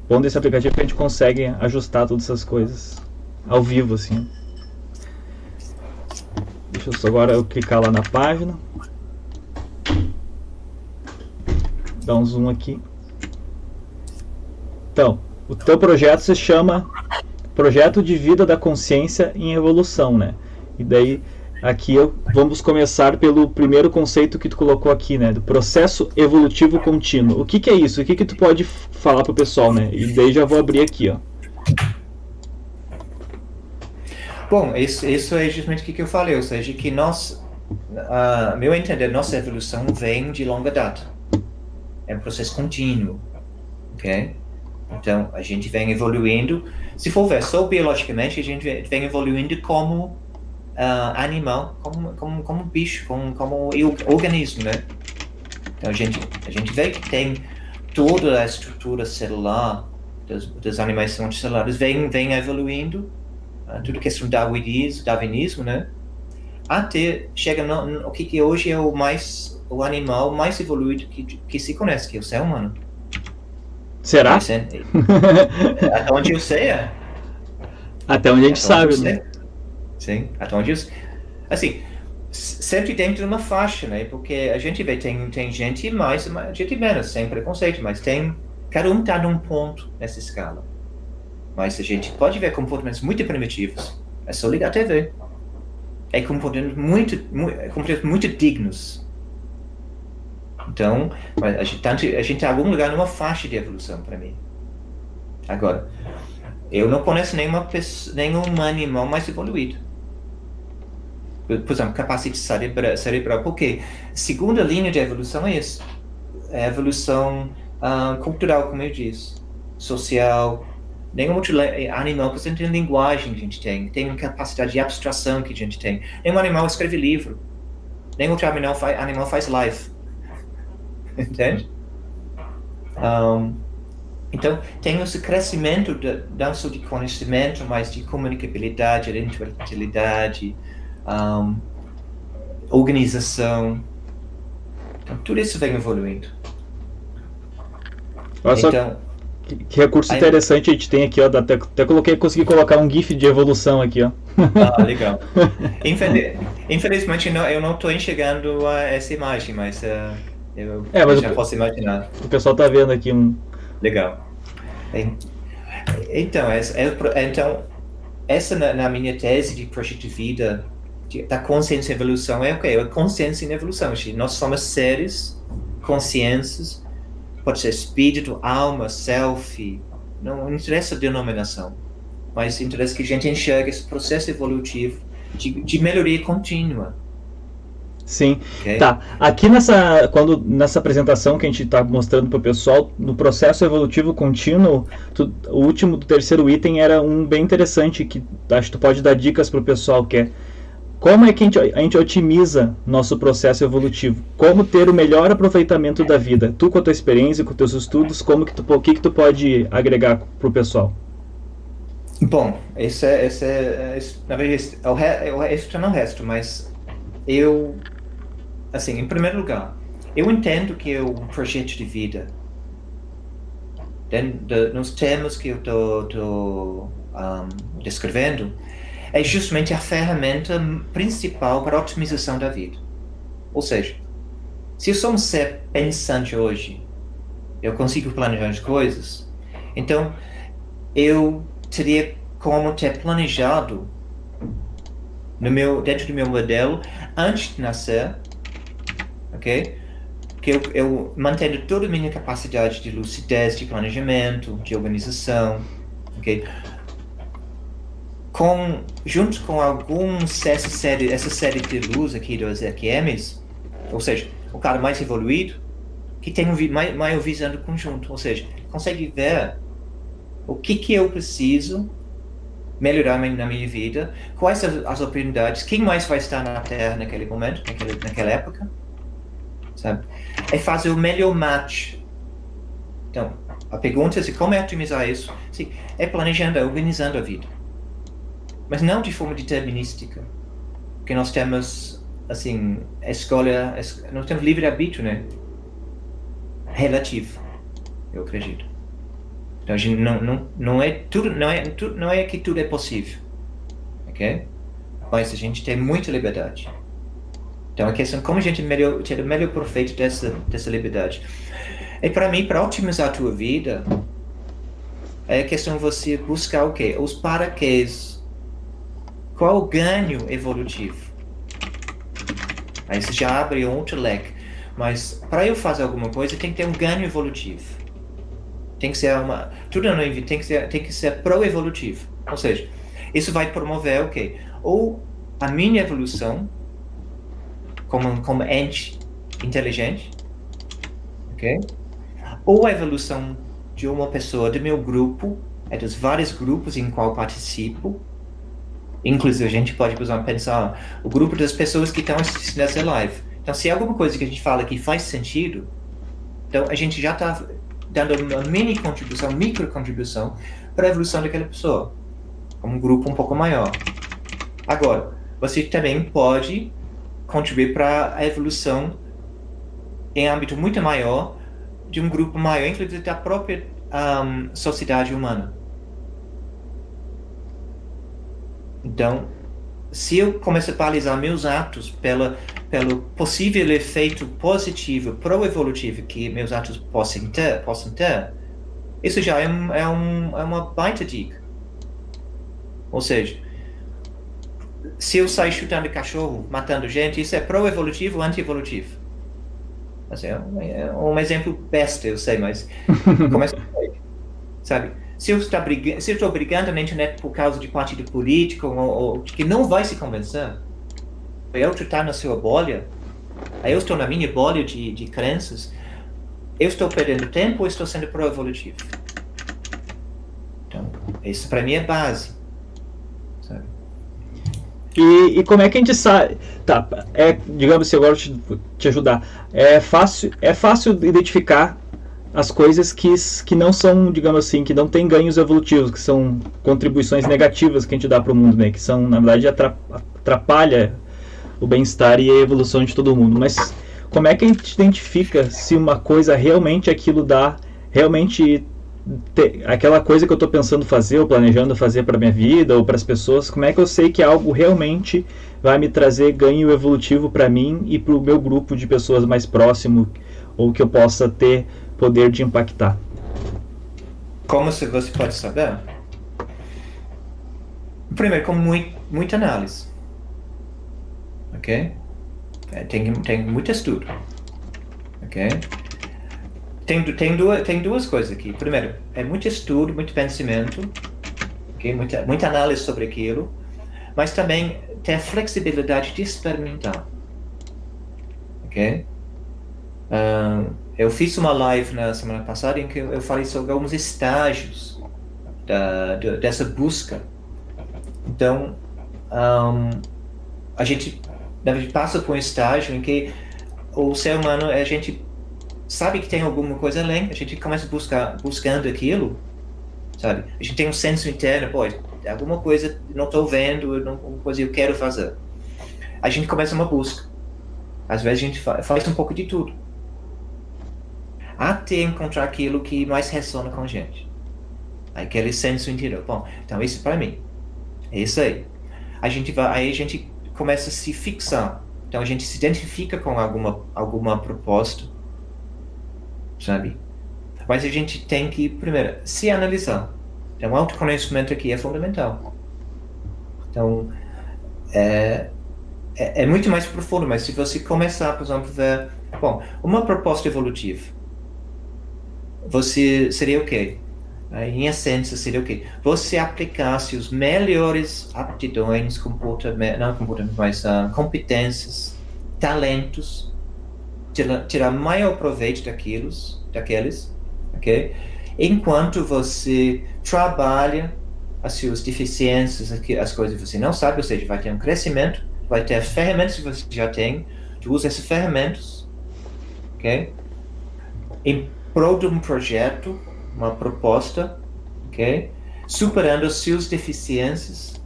Bom desse aplicativo que a gente consegue ajustar todas essas coisas ao vivo, assim. Deixa eu só agora clicar lá na página. Dar um zoom aqui. Então, O teu projeto se chama Projeto de Vida da Consciência em Evolução, né? E daí, aqui vamos começar pelo primeiro conceito que tu colocou aqui, né? Do processo evolutivo contínuo. O que que é isso? O que que tu pode falar pro pessoal, né? E daí já vou abrir aqui, ó. Bom, isso é justamente o que eu falei, ou seja, que nós, meu entender, nossa evolução vem de longa data. É um processo contínuo, ok? Então, a gente vem evoluindo, se for ver só biologicamente, a gente vem evoluindo como animal, como bicho, como organismo, né? Então, a gente vê que tem toda a estrutura celular dos animais multicelulares vem evoluindo, tudo questão do darwinismo, né? Até chega no que hoje é o animal mais evoluído que se conhece, que é o ser humano. Será? Até onde eu sei, é. Até onde a gente sabe, né? Sim, até onde eu sei. Assim, sempre dentro de uma faixa, né? Porque a gente vê, tem gente mais, gente menos, sem preconceito, mas cada um está num ponto nessa escala. Mas a gente pode ver comportamentos muito primitivos. É só ligar a TV. É comportamentos muito dignos. Então, a gente está em algum lugar numa faixa de evolução, para mim. Agora, eu não conheço nenhum animal mais evoluído. Por exemplo, capacidade cerebral. Porque a segunda linha de evolução é isso. É a evolução cultural, como eu disse. Social. Nenhum outro animal que tem linguagem que a gente tem capacidade de abstração que a gente tem. Nenhum animal escreve livro. Nenhum outro animal faz live. Entende? Então, tem esse crescimento não só de conhecimento, mas de comunicabilidade, de intelectualidade, organização. Então, tudo isso vem evoluindo. Olha só que recurso interessante a gente tem aqui, ó. Até consegui colocar um GIF de evolução aqui, ó. Legal. Infelizmente, eu não estou enxergando essa imagem, mas eu já posso imaginar. O pessoal tá vendo aqui um... Legal. Então, essa na minha tese de projeto de vida, da consciência e evolução, é a consciência e evolução. Nós somos seres, consciências, pode ser espírito, alma, self, não interessa a denominação, mas interessa que a gente enxergue esse processo evolutivo de melhoria contínua. Sim, okay. Tá. Aqui nessa apresentação que a gente está mostrando para o pessoal, no processo evolutivo contínuo, o último do terceiro item era um bem interessante, que acho que tu pode dar dicas para o pessoal, que é como é que a gente otimiza nosso processo evolutivo, como ter o melhor aproveitamento da vida. Tu, com a tua experiência, com os teus estudos, o que tu pode agregar para o pessoal? Bom, na verdade, isso está no resto, mas assim, em primeiro lugar, eu entendo que o projeto de vida, nos termos que eu estou descrevendo, é justamente a ferramenta principal para a otimização da vida. Ou seja, se eu sou um ser pensante hoje, eu consigo planejar as coisas, então eu teria como ter planejado dentro do meu modelo antes de nascer, ok? Que eu mantenho toda a minha capacidade de lucidez, de planejamento, de organização, ok? Junto com essa série de luz aqui dos EQMs, ou seja, o cara mais evoluído, que tem maior visão do conjunto, ou seja, consegue ver o que eu preciso melhorar na minha vida, quais as oportunidades, quem mais vai estar na Terra naquele momento, naquela época, sabe? É fazer o melhor match. Então, a pergunta é como é otimizar isso? Sim, é planejando, é organizando a vida. Mas não de forma determinística, porque nós temos, assim, nós temos livre-arbítrio, né? Relativo, eu acredito. Então, a gente não é que tudo é possível, ok? Mas a gente tem muita liberdade. Então, a questão é como a gente ter o melhor proveito dessa liberdade. E para mim, para otimizar a tua vida, é questão de você buscar o quê? Os paraquês. Qual o ganho evolutivo? Aí você já abre um outro leque. Mas para eu fazer alguma coisa, tem que ter um ganho evolutivo. Tem que ser tudo tem que ser pro-evolutivo. Ou seja, isso vai promover o quê? Ou a minha evolução como ente inteligente, ok? Ou a evolução de uma pessoa do meu grupo, dos vários grupos em qual participo. Inclusive, a gente pode pensar o grupo das pessoas que estão assistindo essa live. Então, se é alguma coisa que a gente fala que faz sentido, então a gente já está dando uma mini contribuição, micro contribuição para a evolução daquela pessoa, como um grupo um pouco maior. Agora, você também pode contribuir para a evolução em âmbito muito maior de um grupo maior, inclusive da própria sociedade humana. Então, se eu começo a balizar meus atos pelo possível efeito positivo, pro-evolutivo que meus atos possam ter, isso já é uma baita dica. Ou seja, se eu sair chutando cachorro, matando gente, isso é pro-evolutivo ou anti-evolutivo? Assim, é um exemplo besta, eu sei, mas começa por aí, sabe? Se eu estou brigando na internet por causa de partido político ou que não vai se convencer, eu estou na sua bolha, eu estou na minha bolha de crenças, eu estou perdendo tempo ou estou sendo pro-evolutivo? Então, isso para mim é base, sabe? E como é que a gente sabe? Tá, digamos assim, agora te ajudar. É fácil identificar as coisas que não são, digamos assim, que não tem ganhos evolutivos, que são contribuições negativas que a gente dá para o mundo, né? Que são, na verdade, atrapalha o bem-estar e a evolução de todo mundo. Mas como é que a gente identifica se uma coisa realmente aquilo dá, realmente aquela coisa que eu estou pensando fazer ou planejando fazer para minha vida ou para as pessoas, como é que eu sei que algo realmente vai me trazer ganho evolutivo para mim e para o meu grupo de pessoas mais próximo, ou que eu possa ter poder de impactar? Como você pode saber? Primeiro, com muita análise. Ok? Tem muito estudo. Ok? Tem duas coisas aqui. Primeiro, é muito estudo, muito pensamento. Ok? Muita análise sobre aquilo. Mas também ter a flexibilidade de experimentar. Ok? Eu fiz uma live na semana passada em que eu falei sobre alguns estágios dessa busca. Então, a gente passa por um estágio em que o ser humano, a gente sabe que tem alguma coisa além, a gente começa buscando aquilo, sabe? A gente tem um senso interno, pô, alguma coisa não estou vendo, alguma coisa eu quero fazer. A gente começa uma busca. Às vezes a gente faz um pouco de tudo, até encontrar aquilo que mais ressona com a gente. Aquele senso interior. Bom, então isso para mim. É isso aí. Aí a gente começa a se fixar. Então a gente se identifica com alguma proposta, sabe? Mas a gente tem que, primeiro, se analisar. Então o autoconhecimento aqui é fundamental. Então, é muito mais profundo, mas se você começar, por exemplo, a ver, bom, uma proposta evolutiva, você seria o quê? Em essência, seria o quê? Você aplicasse os melhores aptidões, competências, talentos, tirar maior proveito daqueles, ok? Enquanto você trabalha as suas deficiências, as coisas que você não sabe, ou seja, vai ter um crescimento, vai ter ferramentas que você já tem, tu usa essas ferramentas, ok? Em prol de um projeto, uma proposta, ok? Superando as suas deficiências,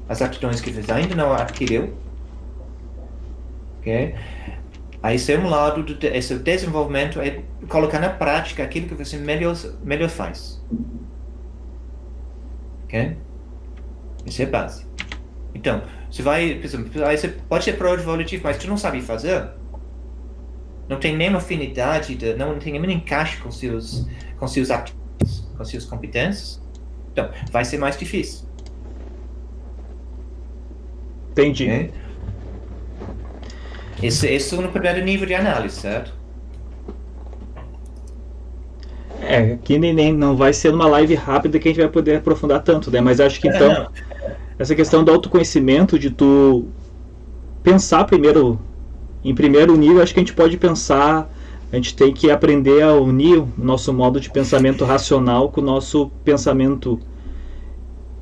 as aptidões que você ainda não adquiriu, ok? Aí, esse é um lado esse desenvolvimento, é colocar na prática aquilo que você melhor faz, ok? Isso é base. Então, você vai, por exemplo, aí você pode ser pro-evolutivo, mas tu não sabe fazer, não tem nenhuma afinidade, não tem nenhum encaixe com seus aptidões. com suas competências, então vai ser mais difícil. Entendi. Okay? Isso no primeiro nível de análise, certo? Aqui nem não vai ser numa live rápida que a gente vai poder aprofundar tanto, né? Mas acho que então, essa questão do autoconhecimento, de tu pensar primeiro, em primeiro nível, acho que a gente pode pensar, a gente tem que aprender a unir o nosso modo de pensamento racional com o nosso pensamento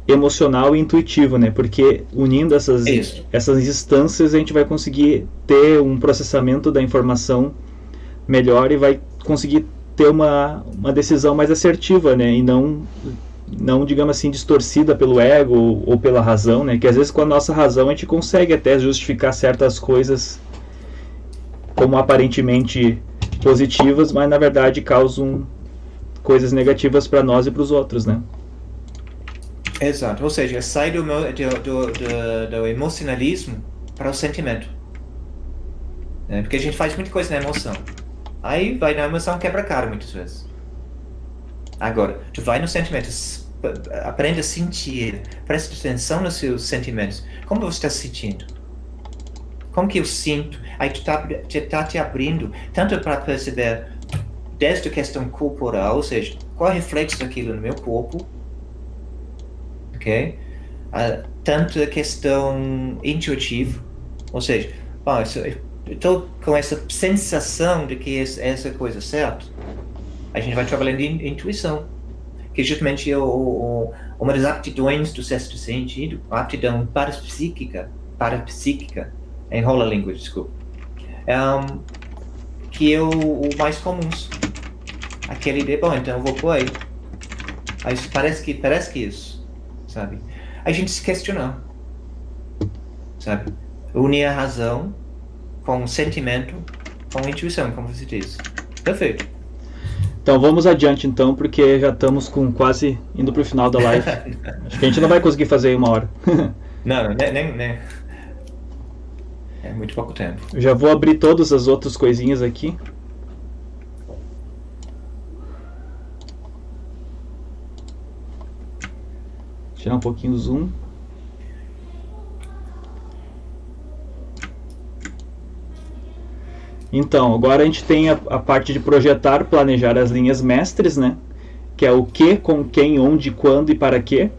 emocional e intuitivo, né? Porque unindo essas instâncias a gente vai conseguir ter um processamento da informação melhor e vai conseguir ter uma decisão mais assertiva, né? E não, digamos assim, distorcida pelo ego ou pela razão, né? Que às vezes com a nossa razão a gente consegue até justificar certas coisas como aparentemente positivas, mas na verdade causam coisas negativas para nós e para os outros, né? Exato, ou seja, sai do emocionalismo para o sentimento. Porque a gente faz muita coisa na emoção. Aí vai na emoção, quebra a cara muitas vezes. Agora, tu vai no sentimento, aprende a sentir, presta atenção nos seus sentimentos. Como você está se sentindo? Como que eu sinto? Aí tu tá te abrindo, tanto para perceber desde a questão corporal, ou seja, qual é o reflexo daquilo no meu corpo, ok? Tanto a questão intuitiva, ou seja, eu estou com essa sensação de que essa coisa é certa. A gente vai trabalhando em intuição, que justamente é uma das aptidões do sexto sentido, a aptidão parapsíquica, enrola a língua, desculpa, que é o mais comum. Aquela ideia, bom, então eu vou por aí. Aí parece que isso, sabe? A gente se questionar, sabe? Unir a razão com o sentimento, com a intuição, como você disse. Perfeito. Então vamos adiante então, porque já estamos quase indo para o final da live. Acho que a gente não vai conseguir fazer em 1 hora. Não, nem. É muito pouco tempo. Eu já vou abrir todas as outras coisinhas aqui. Tirar um pouquinho o zoom. Então, agora a gente tem a parte de projetar, planejar as linhas mestres, né? Que é o que, com quem, onde, quando e para quê.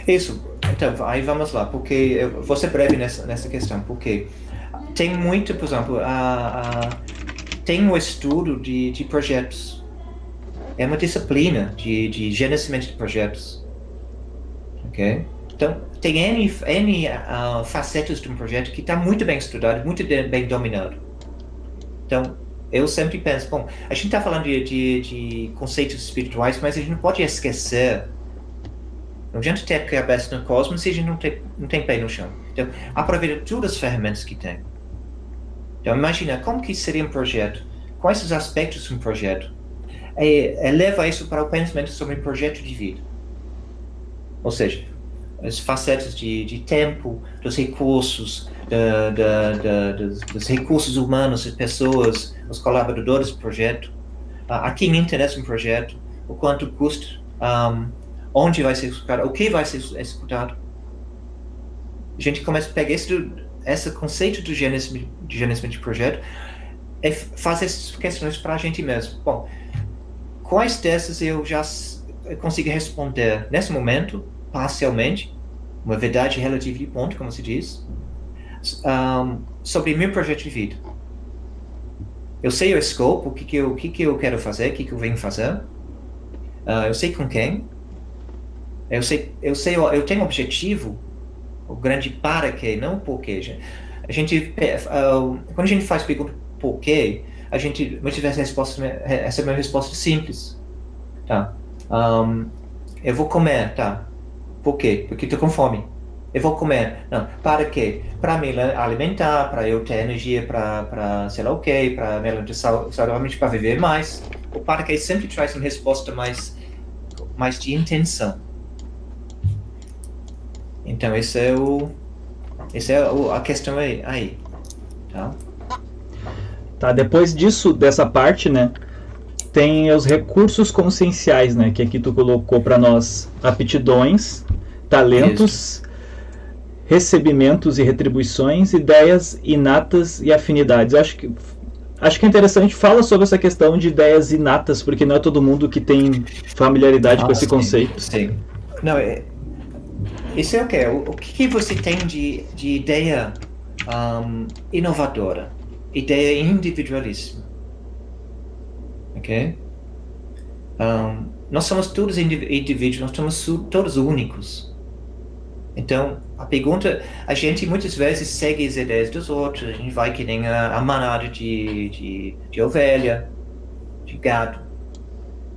Isso. Então, aí vamos lá, porque eu vou ser breve nessa questão, porque tem muito, por exemplo, tem um estudo de projetos. É uma disciplina de gerenciamento de projetos. Ok? Então, tem N facetas de um projeto que está muito bem estudado, muito bem dominado. Então, eu sempre penso, bom, a gente está falando de conceitos espirituais, mas a gente não pode esquecer, não adianta ter a cabeça no cosmos se a gente não tem pé no chão. Então, aproveita todas as ferramentas que tem. Então, imagina como que seria um projeto, quais os aspectos de um projeto, leva isso para o pensamento sobre um projeto de vida. Ou seja, as facetas de tempo, dos recursos, dos recursos humanos, das pessoas, os colaboradores do projeto, a quem interessa um projeto, o quanto custa, onde vai ser executado, o que vai ser executado. A gente começa a pegar esse conceito de gerenciamento de projeto e fazer essas questões para a gente mesmo. Bom, quais dessas eu já consigo responder nesse momento, parcialmente, uma verdade relativa de ponto, como se diz, sobre meu projeto de vida. Eu sei o escopo, o que eu quero fazer, o que eu venho fazer. Eu sei com quem. Eu tenho um objetivo, o grande para quê, não o porquê. Quando a gente faz pergunta porquê, a gente muitas vezes recebe uma resposta simples. Tá? Eu vou comer, tá? Por quê? Porque estou com fome. Eu vou comer. Não, para quê? Para me alimentar, para eu ter energia para sei lá o quê, para me alimentar saudavelmente, para viver mais. O para quê sempre traz uma resposta mais de intenção. Então, essa é a questão aí. Tá? Tá, depois dessa parte, né? tem os recursos conscienciais, né? Que aqui tu colocou para nós aptidões, talentos, recebimentos e retribuições, ideias inatas e afinidades. Acho que é interessante, fala sobre essa questão de ideias inatas, porque não é todo mundo que tem familiaridade com esse conceito. Sim. Não, isso é o quê? O que você tem de ideia inovadora? Ideia individualista? Ok? Nós somos todos indivíduos, nós somos todos únicos. Então, a pergunta, a gente muitas vezes segue as ideias dos outros, a gente vai que nem a manada de ovelha, de gado,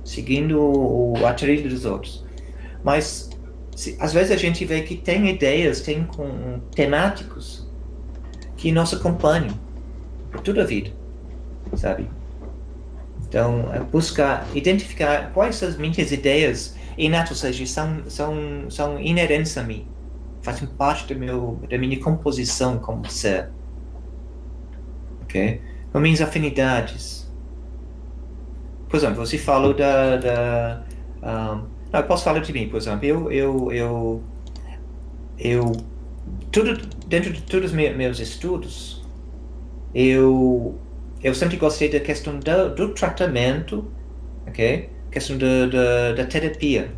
seguindo a trilha dos outros. Mas, às vezes a gente vê que tem ideias, tem temáticos que nos acompanham por toda a vida, sabe? Então, buscar, identificar quais são as minhas ideias inatas, ou seja, são inerentes a mim, fazem parte da minha composição como ser, ok? As minhas afinidades. Por exemplo, você falou não, eu posso falar de mim, por exemplo, dentro de todos os meus estudos, eu sempre gostei da questão do tratamento, ok? Questão da terapia,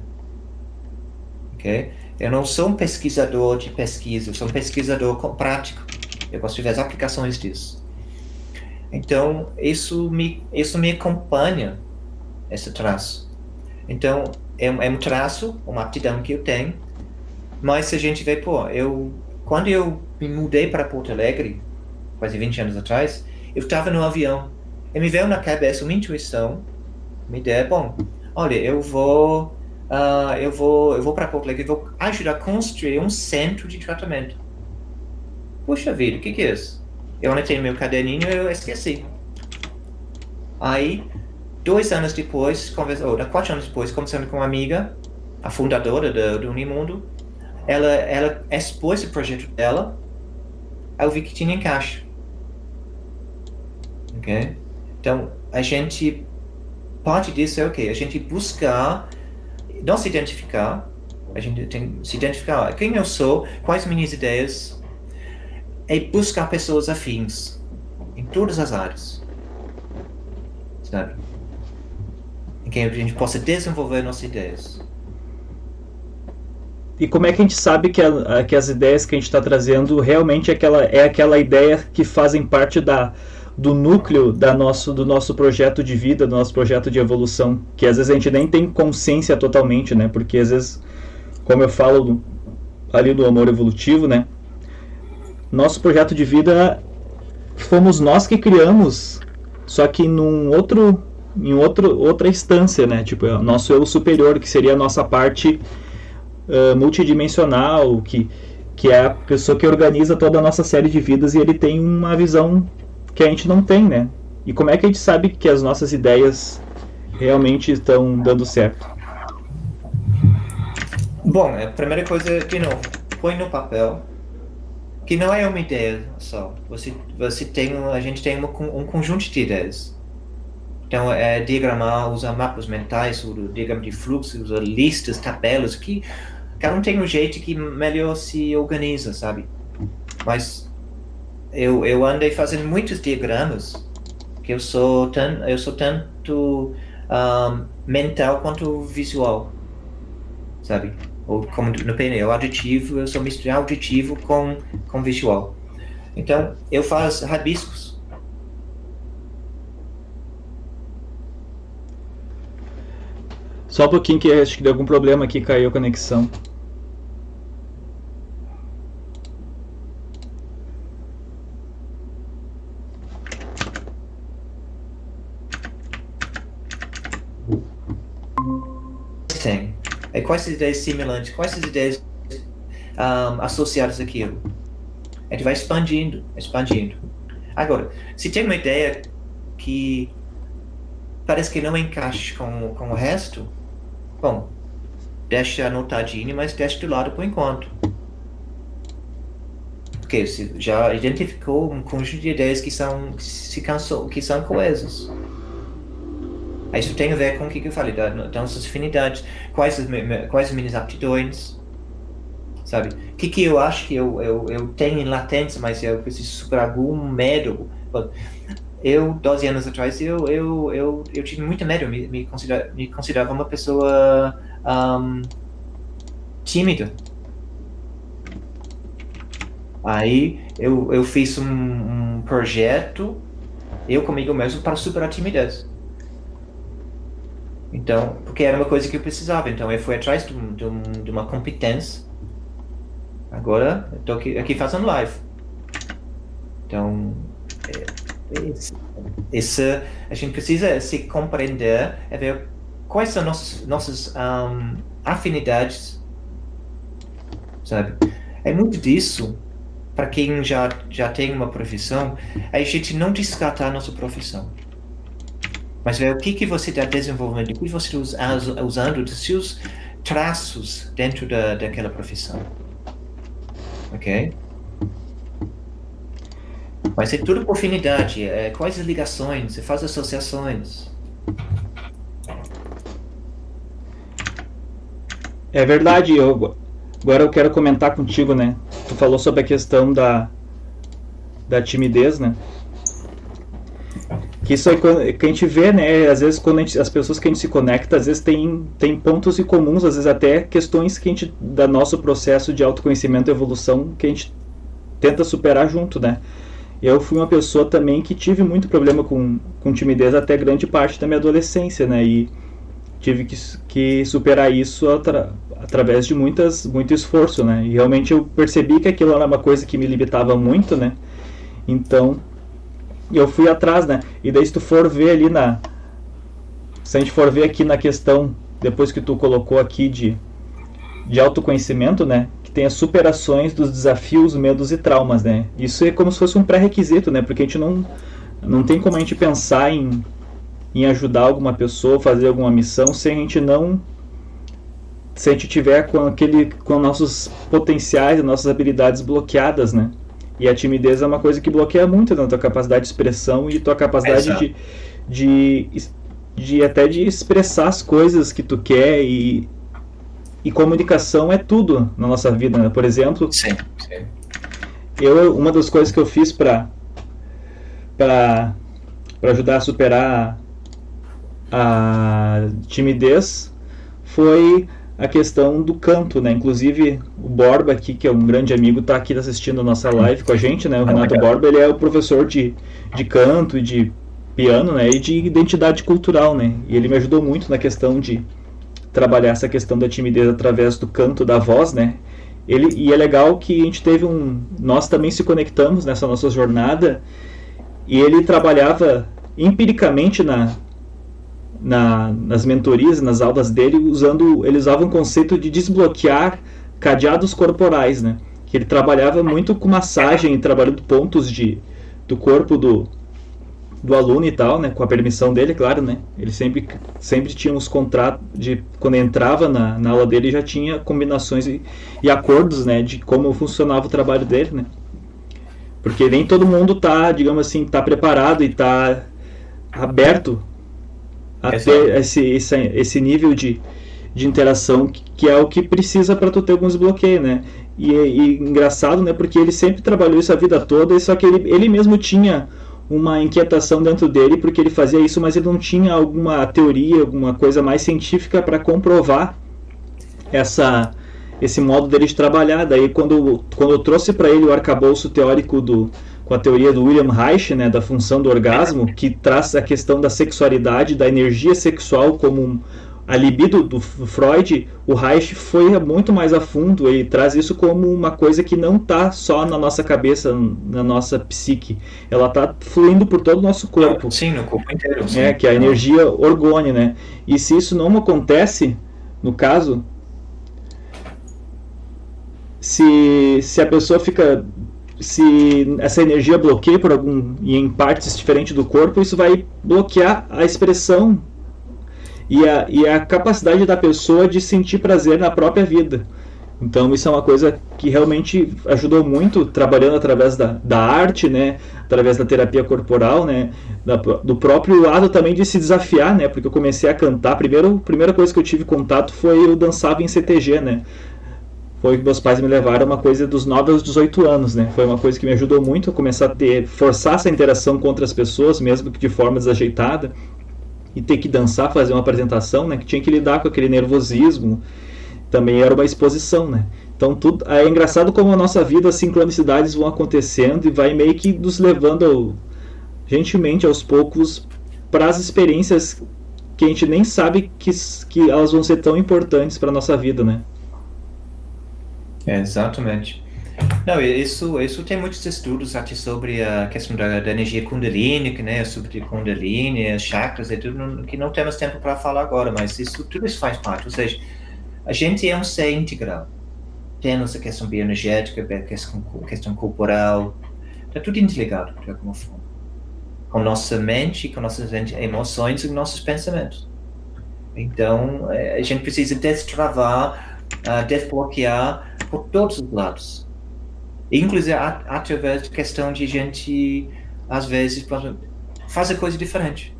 ok? Eu não sou um pesquisador de pesquisa, eu sou um pesquisador prático. Eu gosto de ver as aplicações disso. Então, isso me acompanha, esse traço. Então, é um traço, uma aptidão que eu tenho, mas se a gente vê, quando eu me mudei para Porto Alegre, quase 20 anos atrás, eu estava no avião, e me veio na cabeça uma intuição, uma ideia, olha, eu vou para Porto Alegre e vou ajudar a construir um centro de tratamento. Puxa vida, o que é isso? Eu anotei no meu caderninho e eu esqueci. Aí, 4 anos depois, conversando com uma amiga, a fundadora do Unimundo, ela expôs o projeto dela, eu vi que tinha encaixe. Ok? Então, parte disso é o quê? A gente buscar, não se identificar, a gente tem que se identificar quem eu sou, quais minhas ideias, e buscar pessoas afins, em todas as áreas, sabe? Em que a gente possa desenvolver nossas ideias. E como é que a gente sabe que as ideias que a gente está trazendo realmente é aquela ideia que fazem parte do núcleo do nosso projeto de vida, do nosso projeto de evolução, que às vezes a gente nem tem consciência totalmente, né? Porque às vezes, como eu falo ali do amor evolutivo, né? Nosso projeto de vida fomos nós que criamos, só que em outra instância, né? Tipo, é o nosso eu superior, que seria a nossa parte multidimensional, que é a pessoa que organiza toda a nossa série de vidas, e ele tem uma visão que a gente não tem, né? E como é que a gente sabe que as nossas ideias realmente estão dando certo? Bom, a primeira coisa, de novo, põe no papel, que não é uma ideia só. A gente tem um conjunto de ideias. Então, diagramar, usar mapas mentais, o diagrama de fluxo, usar listas, tabelas, que cada um tem um jeito que melhor se organiza, sabe? Mas eu andei fazendo muitos diagramas, que eu sou tanto mental quanto visual, sabe? Ou como no PNL, auditivo, eu sou misturar auditivo com visual. Então, eu faço rabiscos. Só um pouquinho que acho que deu algum problema aqui, caiu a conexão. Tem. Quais as ideias semelhantes, quais as ideias associadas àquilo? A gente vai expandindo. Agora, se tem uma ideia que parece que não encaixa com o resto, bom, deixa anotadinho, mas deixa do lado por enquanto. Porque você já identificou um conjunto de ideias que são coesas. Isso tem a ver com o que eu falei, das nossas afinidades, quais as minhas aptidões, sabe? O que eu acho que eu tenho em latência, mas eu preciso superar algum medo. Eu, 12 anos atrás, eu tive muito medo, me considerava uma pessoa tímida. Aí eu fiz um projeto, eu comigo mesmo, para superar a timidez. Então, porque era uma coisa que eu precisava, então eu fui atrás de uma competência. Agora eu estou aqui fazendo live. Então, a gente precisa se compreender, ver quais são nossas afinidades, sabe? É muito disso, para quem já tem uma profissão, a gente não descartar a nossa profissão. Mas ver o que você está desenvolvendo, o que você está usando dos seus traços dentro daquela profissão. Ok? Mas é tudo por afinidade, quais as ligações, você faz associações. É verdade, agora eu quero comentar contigo, né? Tu falou sobre a questão da timidez, né? Que isso é que a gente vê, né? Às vezes, quando as pessoas que a gente se conecta, às vezes tem pontos em comuns, às vezes até questões que a gente, da nosso processo de autoconhecimento e evolução, que a gente tenta superar junto, né? Eu fui uma pessoa também que tive muito problema com timidez até grande parte da minha adolescência, né? E tive que superar isso através de muito esforço, né? E realmente eu percebi que aquilo era uma coisa que me limitava muito, né? Então, eu fui atrás, né? E daí se tu for ver ali se a gente for ver aqui na questão, depois que tu colocou aqui de autoconhecimento, né? Que tem as superações dos desafios, medos e traumas, né? Isso é como se fosse um pré-requisito, né? Porque a gente não tem como a gente pensar em ajudar alguma pessoa, fazer alguma missão, se a gente tiver com nossos potenciais e nossas habilidades bloqueadas, né? E a timidez é uma coisa que bloqueia muito a tua capacidade de expressão e tua capacidade de até de expressar as coisas que tu quer, e comunicação é tudo na nossa vida, né? Por exemplo, sim. Uma das coisas que eu fiz para ajudar a superar a timidez foi a questão do canto, né? Inclusive o Borba aqui, que é um grande amigo, está aqui assistindo a nossa live com a gente, né? O Renato Borba, ele é o professor de canto e de piano, né? E de identidade cultural, né? E ele me ajudou muito na questão de trabalhar essa questão da timidez através do canto, da voz, né? E é legal que a gente nós também se conectamos nessa nossa jornada, e ele trabalhava empiricamente nas mentorias, nas aulas dele, ele usava um conceito de desbloquear cadeados corporais, né? Que ele trabalhava muito com massagem, trabalhando pontos do corpo do aluno e tal, né? Com a permissão dele, claro, né? Ele sempre tinha uns contratos quando entrava na aula dele, já tinha combinações e acordos, né? De como funcionava o trabalho dele, né? Porque nem todo mundo tá, digamos assim, tá preparado e tá aberto a ter esse nível de interação, que é o que precisa para tu ter alguns bloqueios, né? E engraçado, né? Porque ele sempre trabalhou isso a vida toda, só que ele mesmo tinha uma inquietação dentro dele, porque ele fazia isso, mas ele não tinha alguma teoria, alguma coisa mais científica para comprovar esse modo dele de trabalhar. Daí quando eu trouxe para ele o arcabouço teórico com a teoria do William Reich, né, da função do orgasmo, que traz a questão da sexualidade, da energia sexual como a libido do Freud, o Reich foi muito mais a fundo. Ele traz isso como uma coisa que não está só na nossa cabeça, na nossa psique, ela está fluindo por todo o nosso corpo. Sim, no corpo inteiro. Sim. Que é a energia orgônia, né? E se isso não acontece, no caso, se a pessoa se essa energia bloqueia e em partes diferentes do corpo, isso vai bloquear a expressão e a capacidade da pessoa de sentir prazer na própria vida. Então isso é uma coisa que realmente ajudou muito, trabalhando através da arte, né, através da terapia corporal, né, do próprio lado também de se desafiar, né, porque eu comecei a cantar, primeira coisa que eu tive contato foi eu dançava em CTG, né, foi que meus pais me levaram, uma coisa dos 9 aos 18 anos, né, foi uma coisa que me ajudou muito a começar a forçar essa interação com outras pessoas, mesmo que de forma desajeitada, e ter que dançar, fazer uma apresentação, né, que tinha que lidar com aquele nervosismo, também era uma exposição, né? Então tudo é engraçado como a nossa vida, as sincronicidades vão acontecendo e vai meio que nos levando gentilmente aos poucos para as experiências que a gente nem sabe que elas vão ser tão importantes para nossa vida, né? Exatamente. Não, isso tem muitos estudos aqui sobre a questão da energia Kundalini, né, sobre Kundalini, chakras e tudo, que não temos tempo para falar agora, mas tudo isso faz parte, ou seja, a gente é um ser integral. Temos a questão bioenergética, a questão corporal. Está tudo interligado, de alguma forma. Com nossa mente, com nossas emoções e nossos pensamentos. Então, a gente precisa destravar, desbloquear por todos os lados. Inclusive, através da questão de gente, às vezes, fazer coisa diferente.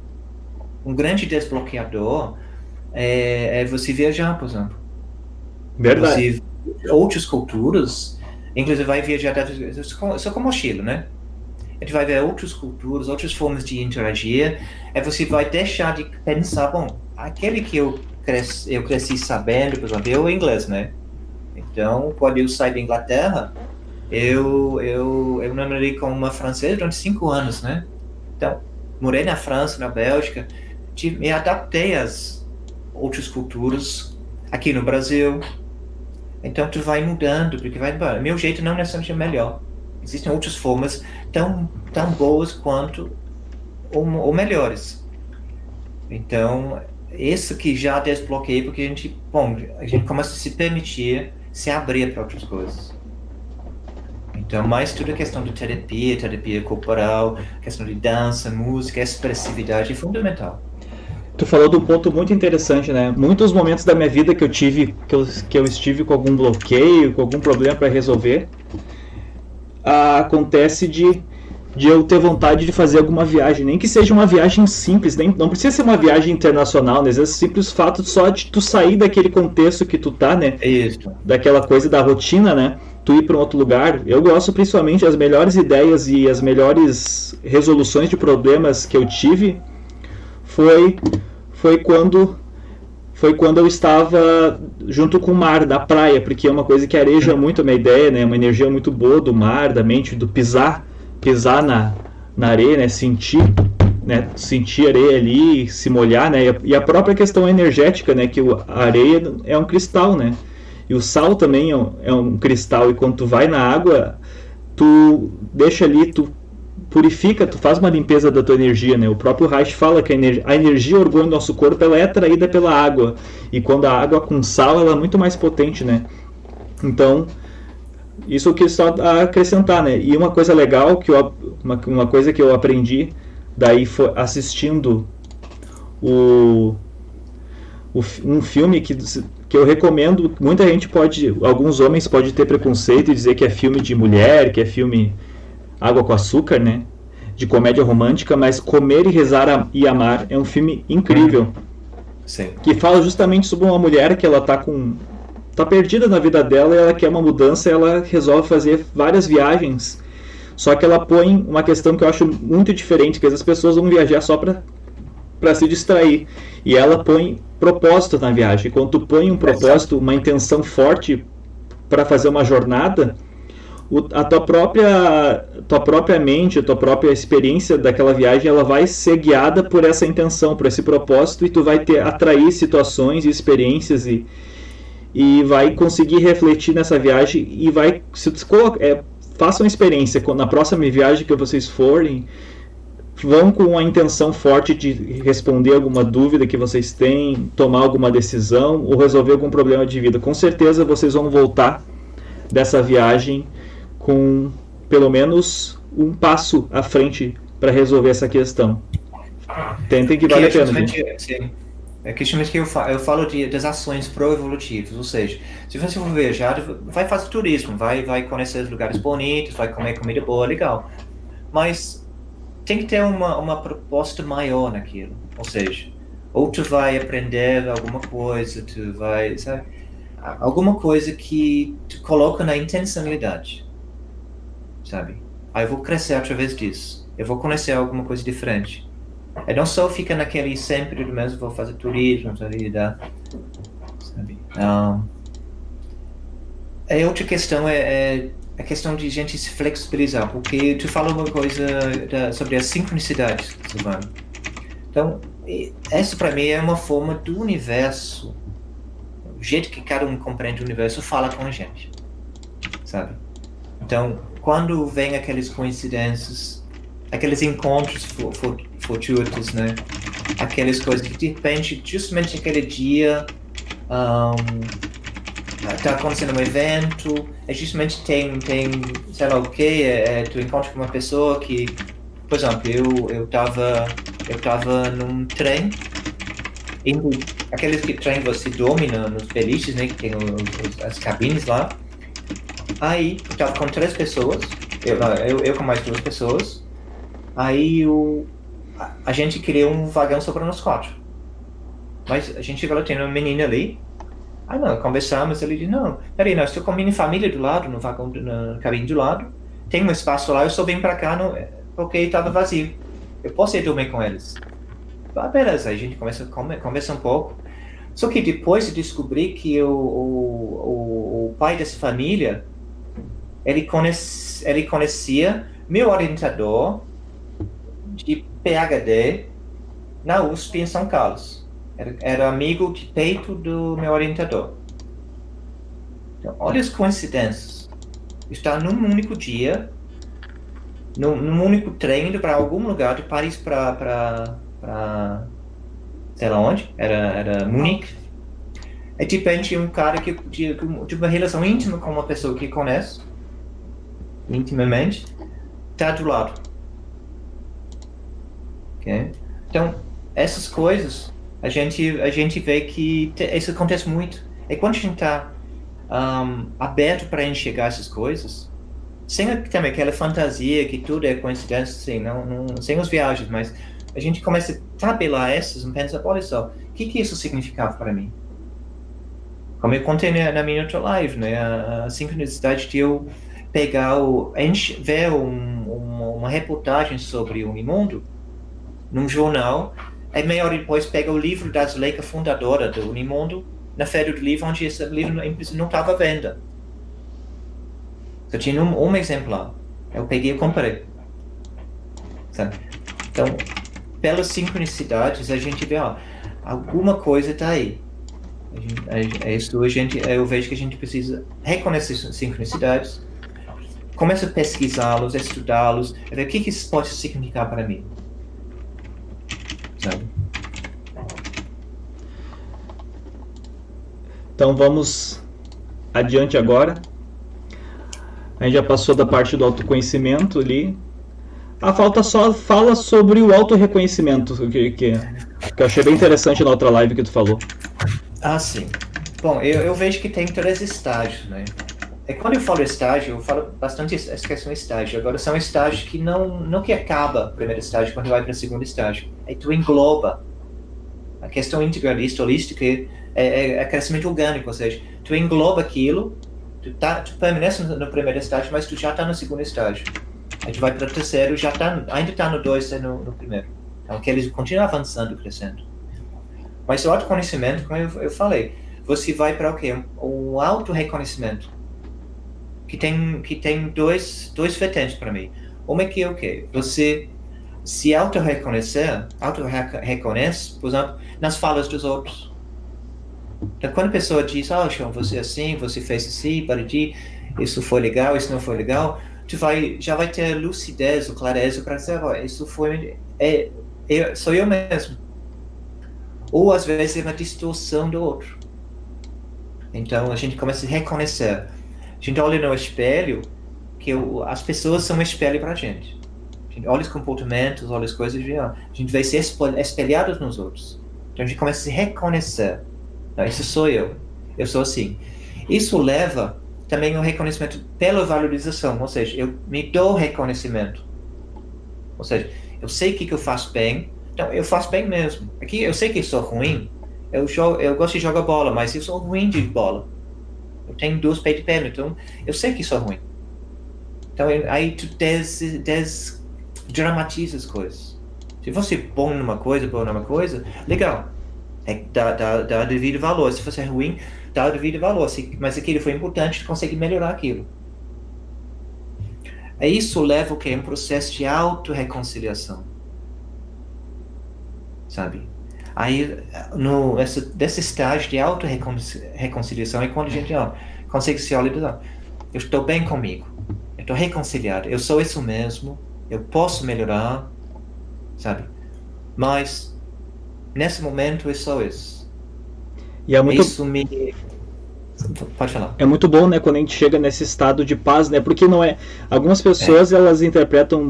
Um grande desbloqueador é você viajar, por exemplo. Verdade. Você, outras culturas, inclusive vai viajar só com mochila, né? A gente vai ver outras culturas, outras formas de interagir, você vai deixar de pensar, bom, aquele que eu cresci sabendo, por exemplo, eu inglês, né? Então, quando eu saí da Inglaterra, eu namorei com uma francesa durante 5 anos, né? Então, morei na França, na Bélgica, me adaptei às outras culturas aqui no Brasil. Então tu vai mudando, porque meu jeito não necessariamente é melhor. Existem outras formas tão boas quanto ou melhores. Então, isso que já desbloqueei, porque a gente começa a se permitir se abrir para outras coisas. Então, mais tudo a questão de terapia corporal, questão de dança, música, expressividade é fundamental. Tu falou de um ponto muito interessante, né? Muitos momentos da minha vida que eu estive com algum bloqueio, com algum problema para resolver, acontece de eu ter vontade de fazer alguma viagem, nem que seja uma viagem simples, não precisa ser uma viagem internacional, né? Às vezes simples fato só de tu sair daquele contexto que tu tá, né? Isso. Daquela coisa da rotina, né? Tu ir para um outro lugar. Eu gosto principalmente, as melhores ideias e as melhores resoluções de problemas que eu tive foi quando eu estava junto com o mar, da praia, porque é uma coisa que areja muito a minha ideia, né? Uma energia muito boa do mar, da mente, do pisar na areia, né? Sentir a areia ali, se molhar, né? E a própria questão energética, né? Que a areia é um cristal, né? E o sal também é um cristal, e quando tu vai na água, tu deixa ali, tu purifica, tu faz uma limpeza da tua energia, né? O próprio Reich fala que a energia orgânica do nosso corpo, ela é atraída pela água, e quando a água com sal, ela é muito mais potente, né? Então, isso eu quis só acrescentar, né? E uma coisa legal, uma coisa que eu aprendi, daí foi assistindo um filme que eu recomendo. Muita gente alguns homens podem ter preconceito e dizer que é filme de mulher, que é filme Água com Açúcar, né? De comédia romântica, mas Comer e Rezar e Amar é um filme incrível. Sim. Que fala justamente sobre uma mulher que ela tá perdida na vida dela, e ela quer uma mudança, e ela resolve fazer várias viagens. Só que ela põe uma questão que eu acho muito diferente, que as pessoas vão viajar só para se distrair. E ela põe propósito na viagem. Quando tu põe um propósito, uma intenção forte para fazer uma jornada, a tua própria mente, a tua própria experiência daquela viagem, ela vai ser guiada por essa intenção, por esse propósito, e tu vai atrair situações e experiências e vai conseguir refletir nessa viagem, e vai faça uma experiência na próxima viagem que vocês forem, vão com a intenção forte de responder alguma dúvida que vocês têm, tomar alguma decisão ou resolver algum problema de vida. Com certeza vocês vão voltar dessa viagem com pelo menos um passo à frente para resolver essa questão. Tentem que vale a pena. Sim. É que eu falo das ações pro-evolutivas, ou seja, se você for viajar, vai fazer turismo, vai conhecer lugares bonitos, vai comer comida boa, legal. Mas tem que ter uma proposta maior naquilo, ou seja, ou tu vai aprender alguma coisa, tu vai, sabe, alguma coisa que te coloca na intencionalidade, sabe? Aí eu vou crescer através disso, eu vou conhecer alguma coisa diferente. É não só fica naquele sempre do mesmo, vou fazer turismo, sabe? Outra questão é a questão de gente se flexibilizar, porque tu fala uma coisa sobre as sincronicidades, Silvano. Então, essa para mim é uma forma do universo, o jeito que cada um compreende o universo fala com a gente, sabe? Então, quando vem aquelas coincidências, aqueles encontros fortuitos, né? Aquelas coisas que de repente, justamente naquele dia, está acontecendo um evento, justamente tem, sei lá o que, tu encontra com uma pessoa que, por exemplo, eu tava num trem, indo, aqueles que trem você dorme nos beliches, né, que tem as cabines lá. Aí, eu tava com 3 pessoas, eu com mais 2 pessoas. Aí a gente queria um vagão só para nós 4. Mas a gente chegou lá, tem uma menina ali. Aí não, conversamos, ele disse, não, peraí, nós estou com a minha família do lado, no vagão, na cabine do lado. Tem um espaço lá, eu só vim para cá porque estava vazio. Eu posso ir dormir com eles. Ah, beleza, aí a gente conversa um pouco. Só que depois eu descobri que o pai dessa família, ele conhecia meu orientador de PhD na USP em São Carlos. Era amigo de peito do meu orientador. Então, olha as coincidências. Está num único dia, num único trem, indo para algum lugar, de Paris para sei lá onde, era Munique. É de repente um cara que de uma relação íntima com uma pessoa que conhece, intimamente, está do lado. Okay? Então, essas coisas, a gente vê que isso acontece muito. E quando a gente está aberto para enxergar essas coisas, sem também aquela fantasia que tudo é coincidência, assim, não, sem as viagens, mas a gente começa a tabelar essas e pensa, olha só, o que isso significava para mim? Como eu contei na minha outra live, né, a sincronicidade de eu pegar ver uma reportagem sobre o Unimundo num jornal, é melhor depois pegar o livro da Zuleika, fundadora do Unimundo, na Feira do Livro, onde esse livro não estava à venda. Só tinha um exemplar. Eu peguei e comprei. Sabe? Então, pelas sincronicidades, a gente vê, alguma coisa está aí. Eu vejo que a gente precisa reconhecer sincronicidades, começa a pesquisá-los, estudá-los, ver o que isso pode significar para mim. Sabe? Então vamos adiante agora. A gente já passou da parte do autoconhecimento ali. A falta só fala sobre o autorreconhecimento, que eu achei bem interessante na outra live que tu falou. Ah, sim. Bom, eu vejo que tem 3 estágios, né? E quando eu falo estágio, eu falo bastante essa questão de estágio. Agora, são estágios que não que acaba o primeiro estágio quando vai para o segundo estágio. Aí tu engloba. A questão integralista, holística, é crescimento orgânico, ou seja, tu engloba aquilo, tu permanece no primeiro estágio, mas tu já está no segundo estágio. Aí tu vai para o terceiro, ainda está no 2 e no primeiro. Então, que eles continuam avançando, crescendo. Mas o autoconhecimento, como eu falei, você vai para o quê? Um auto-reconhecimento. Que tem dois vertentes para mim. Uma é que o quê? Você se auto-reconhece, por exemplo, nas falas dos outros. Então, quando a pessoa diz, Sean, você é assim, você fez assim, isso foi legal, isso não foi legal, já vai ter lucidez ou clareza para dizer, isso sou eu mesmo. Ou, às vezes, é uma distorção do outro. Então, a gente começa a reconhecer. A gente olha no espelho, que as pessoas são um espelho para a gente. A gente olha os comportamentos, olha as coisas, a gente vai ser espelhados nos outros. Então a gente começa a se reconhecer. Não, isso sou eu sou assim. Isso leva também ao reconhecimento pela valorização, ou seja, eu me dou reconhecimento. Ou seja, eu sei o que eu faço bem, então eu faço bem mesmo. Aqui eu sei que eu sou ruim, eu gosto de jogar bola, mas eu sou ruim de bola. Eu tenho 2 pés de perna, então eu sei que sou ruim. Então aí tu desdramatiza as coisas. Se você é bom numa coisa, legal. Dá devido valor. Se você é ruim, dá devido valor. Mas aquilo foi importante, consegue melhorar aquilo. Isso leva o quê? Um processo de auto-reconciliação. Sabe? Aí, desse estágio de auto-reconciliação é quando a gente consegue se olhar. Eu estou bem comigo. Eu estou reconciliado. Eu sou isso mesmo. Eu posso melhorar. Sabe? Mas, nesse momento, é só isso. E é muito... Isso me... Pode falar. É muito bom, né, quando a gente chega nesse estado de paz, né, porque não é... Algumas pessoas, elas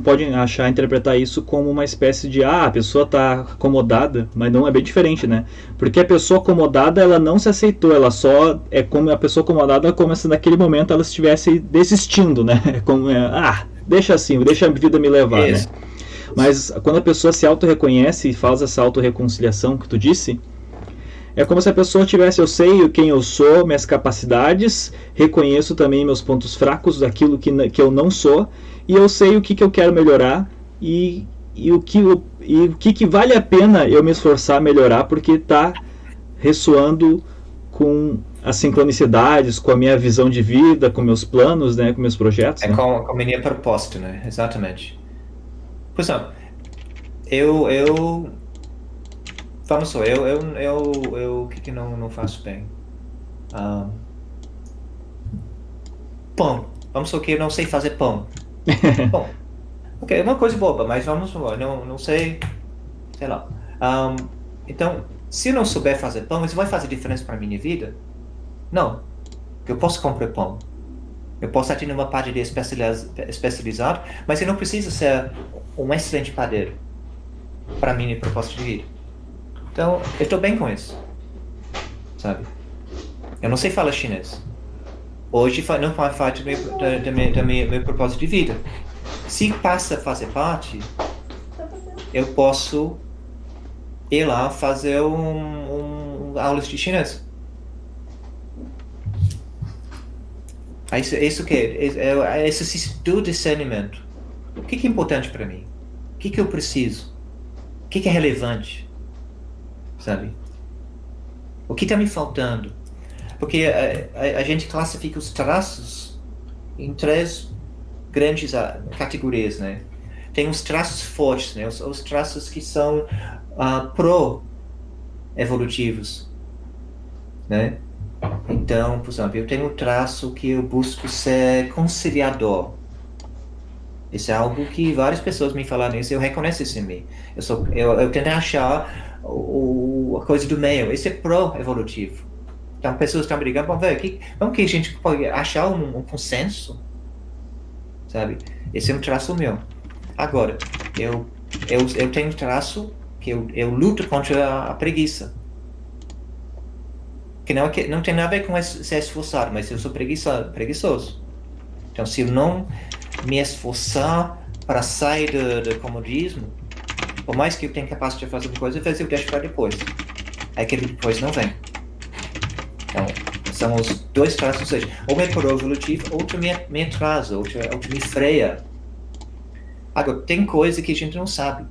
podem interpretar isso como uma espécie de, a pessoa tá acomodada, mas não, é bem diferente, né, porque a pessoa acomodada, ela não se aceitou, ela só é como a pessoa acomodada, como se naquele momento ela estivesse desistindo, né, como, deixa assim, deixa a vida me levar, né. Mas quando a pessoa se auto-reconhece e faz essa auto-reconciliação que tu disse, é como se a pessoa tivesse, eu sei quem eu sou, minhas capacidades, reconheço também meus pontos fracos, aquilo que eu não sou, e eu sei o que eu quero melhorar e o que vale a pena eu me esforçar a melhorar, porque está ressoando com as sincronicidades, com a minha visão de vida, com meus planos, né, com meus projetos. Né? Com a minha proposta, né? Exatamente. Por exemplo, vamos só, o que não faço bem? Pão. Vamos só que eu não sei fazer pão. Bom, ok, é uma coisa boba, mas vamos lá, não sei lá. Então, se eu não souber fazer pão, isso vai fazer diferença para a minha vida? Não. Eu posso comprar pão. Eu posso ter uma padaria especializada, mas eu não preciso ser um excelente padeiro para a minha proposta de vida. Então, eu estou bem com isso, sabe? Eu não sei falar chinês. Hoje não faz parte da minha propósito de vida. Se passa a fazer parte, eu posso ir lá fazer aulas de chinês. Isso que é exercício do discernimento. O que é importante para mim? O que eu preciso? O que é relevante? Sabe? O que está me faltando? Porque a gente classifica os traços em 3 grandes categorias, né? Tem os traços fortes, né? Os traços que são pro-evolutivos, né? Então, por exemplo, eu tenho um traço que eu busco ser conciliador. Isso é algo que várias pessoas me falaram isso, eu reconheço isso em mim. Eu tento achar a coisa do meio. Isso é pro-evolutivo. Então, pessoas estão brigando, vamos ver, como que a gente pode achar um consenso? Sabe? Esse é um traço meu. Agora, eu tenho um traço que eu luto contra a preguiça. Que não tem nada a ver com ser esforçado, mas eu sou preguiçoso. Então, se eu não me esforçar para sair do comodismo, por mais que eu tenha capacidade de fazer uma coisa, eu deixo para depois. Aquele depois não vem. Então, são os 2 traços, ou seja, ou me pro-evolutivo, outro me atrasa, outro me freia. Agora, tem coisa que a gente não sabe.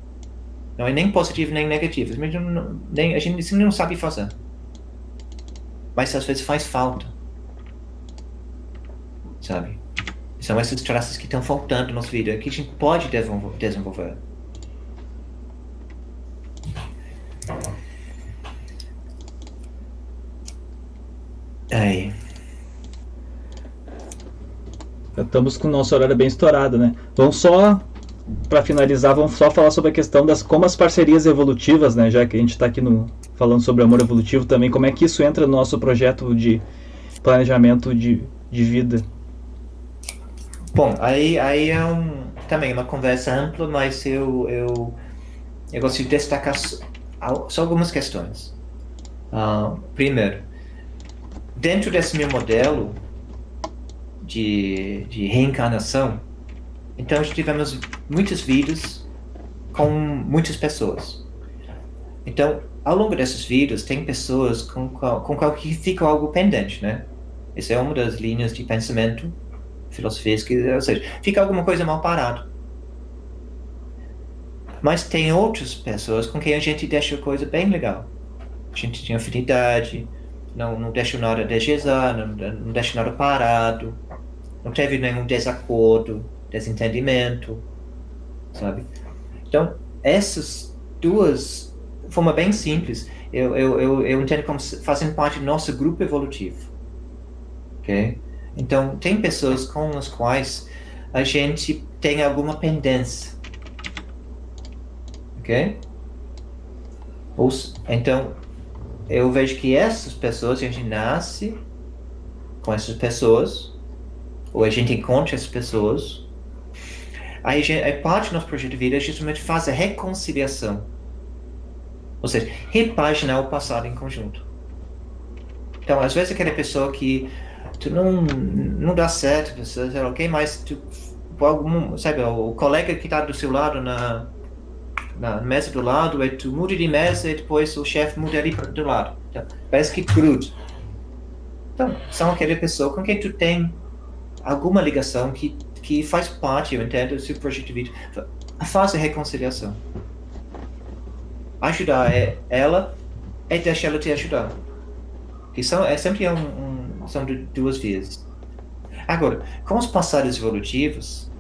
Não é nem positivo nem negativo. A gente não sabe fazer. Mas às vezes faz falta. Sabe? São esses traços que estão faltando na nossa vida, que a gente pode desenvolver. Aí. Estamos com o nosso horário bem estourado, né? Para finalizar, vamos só falar sobre a questão como as parcerias evolutivas, né? Já que a gente está aqui falando sobre amor evolutivo também, como é que isso entra no nosso projeto de planejamento de vida? Bom, aí é também uma conversa ampla, mas eu gosto de destacar só algumas questões. Primeiro, dentro desse meu modelo de reencarnação, então tivemos muitas vidas com muitas pessoas. Então, ao longo dessas vidas, tem pessoas com qual que fica algo pendente, né? Essa é uma das linhas de pensamento filosófico, ou seja, fica alguma coisa mal parado. Mas tem outras pessoas com quem a gente deixa coisa bem legal. A gente tem afinidade, não deixa nada deslizar, não deixa nada parado, não teve nenhum desacordo, desentendimento, sabe? Então, essas duas, de forma bem simples, eu entendo como fazendo parte do nosso grupo evolutivo, ok? Então, tem pessoas com as quais a gente tem alguma pendência, ok? Então, eu vejo que essas pessoas, a gente nasce com essas pessoas, ou a gente encontra essas pessoas, aí parte do nosso projeto de vida é justamente fazer a reconciliação, ou seja, repaginar o passado em conjunto. Então, às vezes aquela pessoa que tu não dá certo, ok, mas tu, sabe, o colega que está do seu lado na mesa do lado, aí tu muda de mesa e depois o chefe muda ali do lado. Então, parece que gruda. Então, são aquela pessoa com quem tu tem alguma ligação que faz parte, eu entendo, do seu projeto de vida. Faça a reconciliação. Ajudar ela é deixar ela te ajudar. Que sempre são duas vias. Agora, com os passados evolutivos,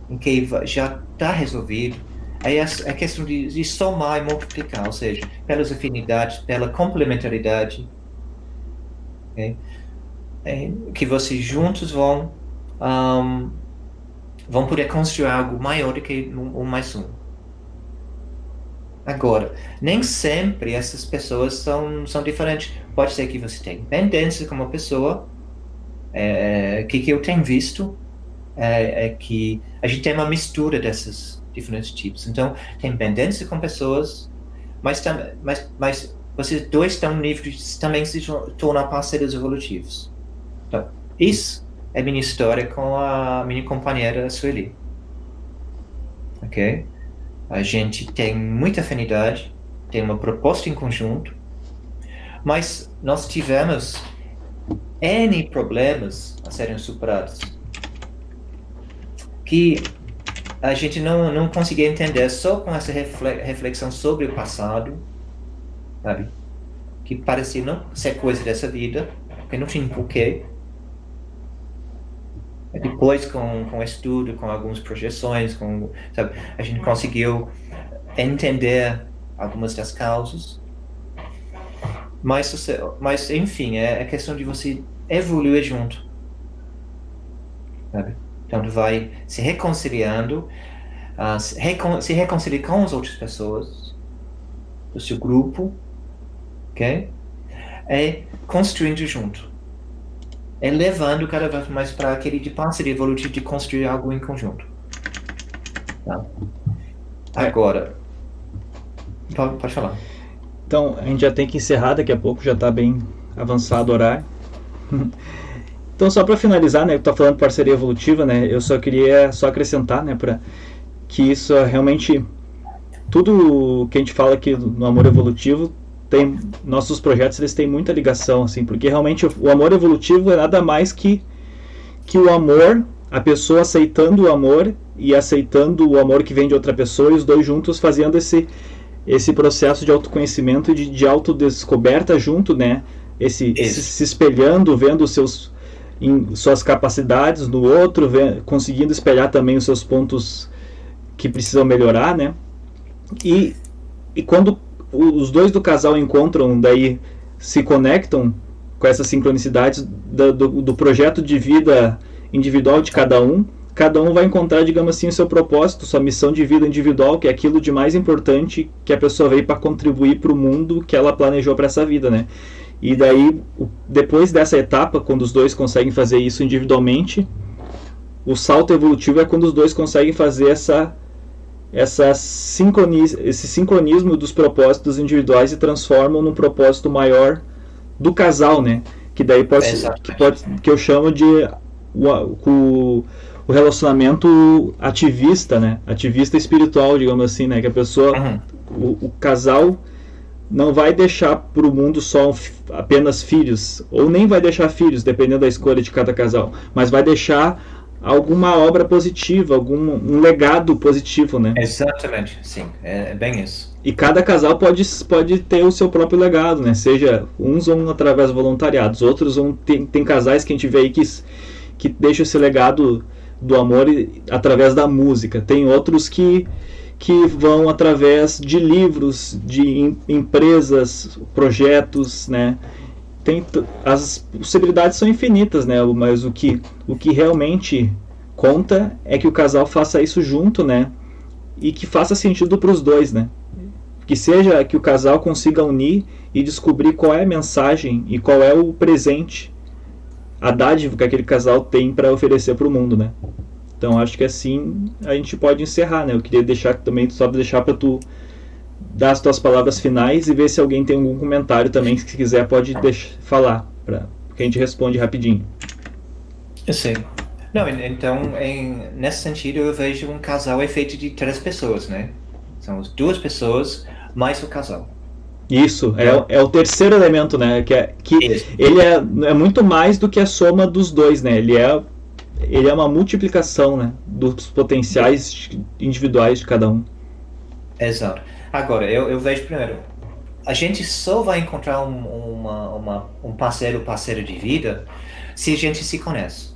em que já está resolvido, aí é questão de somar e multiplicar, ou seja, pelas afinidades, pela complementaridade, okay? Que vocês juntos vão poder construir algo maior do que um mais um. Agora, nem sempre essas pessoas são diferentes. Pode ser que você tenha pendência com uma pessoa, que eu tenho visto, que a gente tem uma mistura desses diferentes tipos. Então, tem pendência com pessoas, mas vocês dois estão no nível de também se tornar parceiros evolutivos. Então, isso é minha história com a minha companheira Sueli. Ok? A gente tem muita afinidade, tem uma proposta em conjunto, mas nós tivemos N problemas a serem superados que a gente não conseguia entender só com essa reflexão sobre o passado, sabe? Que parecia não ser coisa dessa vida, que não tinha porquê. Depois, com estudo, com algumas projeções, sabe, a gente conseguiu entender algumas das causas. Mas enfim, é questão de você evoluir junto, sabe? Então, tu vai se reconciliando, se reconciliar com as outras pessoas do seu grupo, ok? Construindo junto. Levando cada vez mais para aquele de parceria evolutiva de construir algo em conjunto. Tá? Agora, pode falar. Então, a gente já tem que encerrar daqui a pouco, já está bem avançado o horário. Então, só para finalizar, né, eu estou falando de parceria evolutiva, né, eu só queria acrescentar, né, para que isso é realmente tudo que a gente fala aqui no amor evolutivo. Nossos projetos, eles têm muita ligação, assim, porque realmente o amor evolutivo é nada mais que o amor, a pessoa aceitando o amor e aceitando o amor que vem de outra pessoa, e os dois juntos fazendo esse processo de autoconhecimento e de autodescoberta junto, né? Se espelhando, vendo suas capacidades no outro, conseguindo espelhar também os seus pontos que precisam melhorar, né? E quando os dois do casal encontram, daí se conectam com essas sincronicidades do projeto de vida individual de cada um vai encontrar, digamos assim, o seu propósito, sua missão de vida individual, que é aquilo de mais importante que a pessoa veio para contribuir para o mundo que ela planejou para essa vida, né? E daí, depois dessa etapa, quando os dois conseguem fazer isso individualmente, o salto evolutivo é quando os dois conseguem fazer esse sincronismo dos propósitos individuais e transformam num propósito maior do casal, né? Que daí que eu chamo de o relacionamento ativista, né? Ativista espiritual, digamos assim, né? Que a pessoa, o casal não vai deixar para o mundo só apenas filhos, ou nem vai deixar filhos, dependendo da escolha de cada casal, mas vai deixar alguma obra positiva, um legado positivo, né? Exatamente, sim, é bem isso. E cada casal pode ter o seu próprio legado, né? Seja, uns vão através do voluntariado, outros vão... Tem casais que a gente vê aí que deixam esse legado do amor através da música. Tem outros que vão através de livros, de empresas, projetos, né? As possibilidades são infinitas, né? Mas o que realmente conta é que o casal faça isso junto, né? E que faça sentido para os dois, né? Que seja que o casal consiga unir e descobrir qual é a mensagem e qual é o presente, a dádiva que aquele casal tem para oferecer para o mundo, né? Então acho que assim a gente pode encerrar, né? Eu queria deixar também, só deixar para tu dar as tuas palavras finais e ver se alguém tem algum comentário também, se quiser pode falar, porque a gente responde rapidinho. Sim. Não, então, nesse sentido, eu vejo um casal é feito de 3 pessoas, né? São as 2 pessoas mais o casal. Isso, é o terceiro elemento, né? Que ele é muito mais do que a soma dos dois, né? Ele é uma multiplicação, né? Dos potenciais individuais de cada um. Exato. Agora, eu vejo primeiro, a gente só vai encontrar um parceiro de vida se a gente se conhece.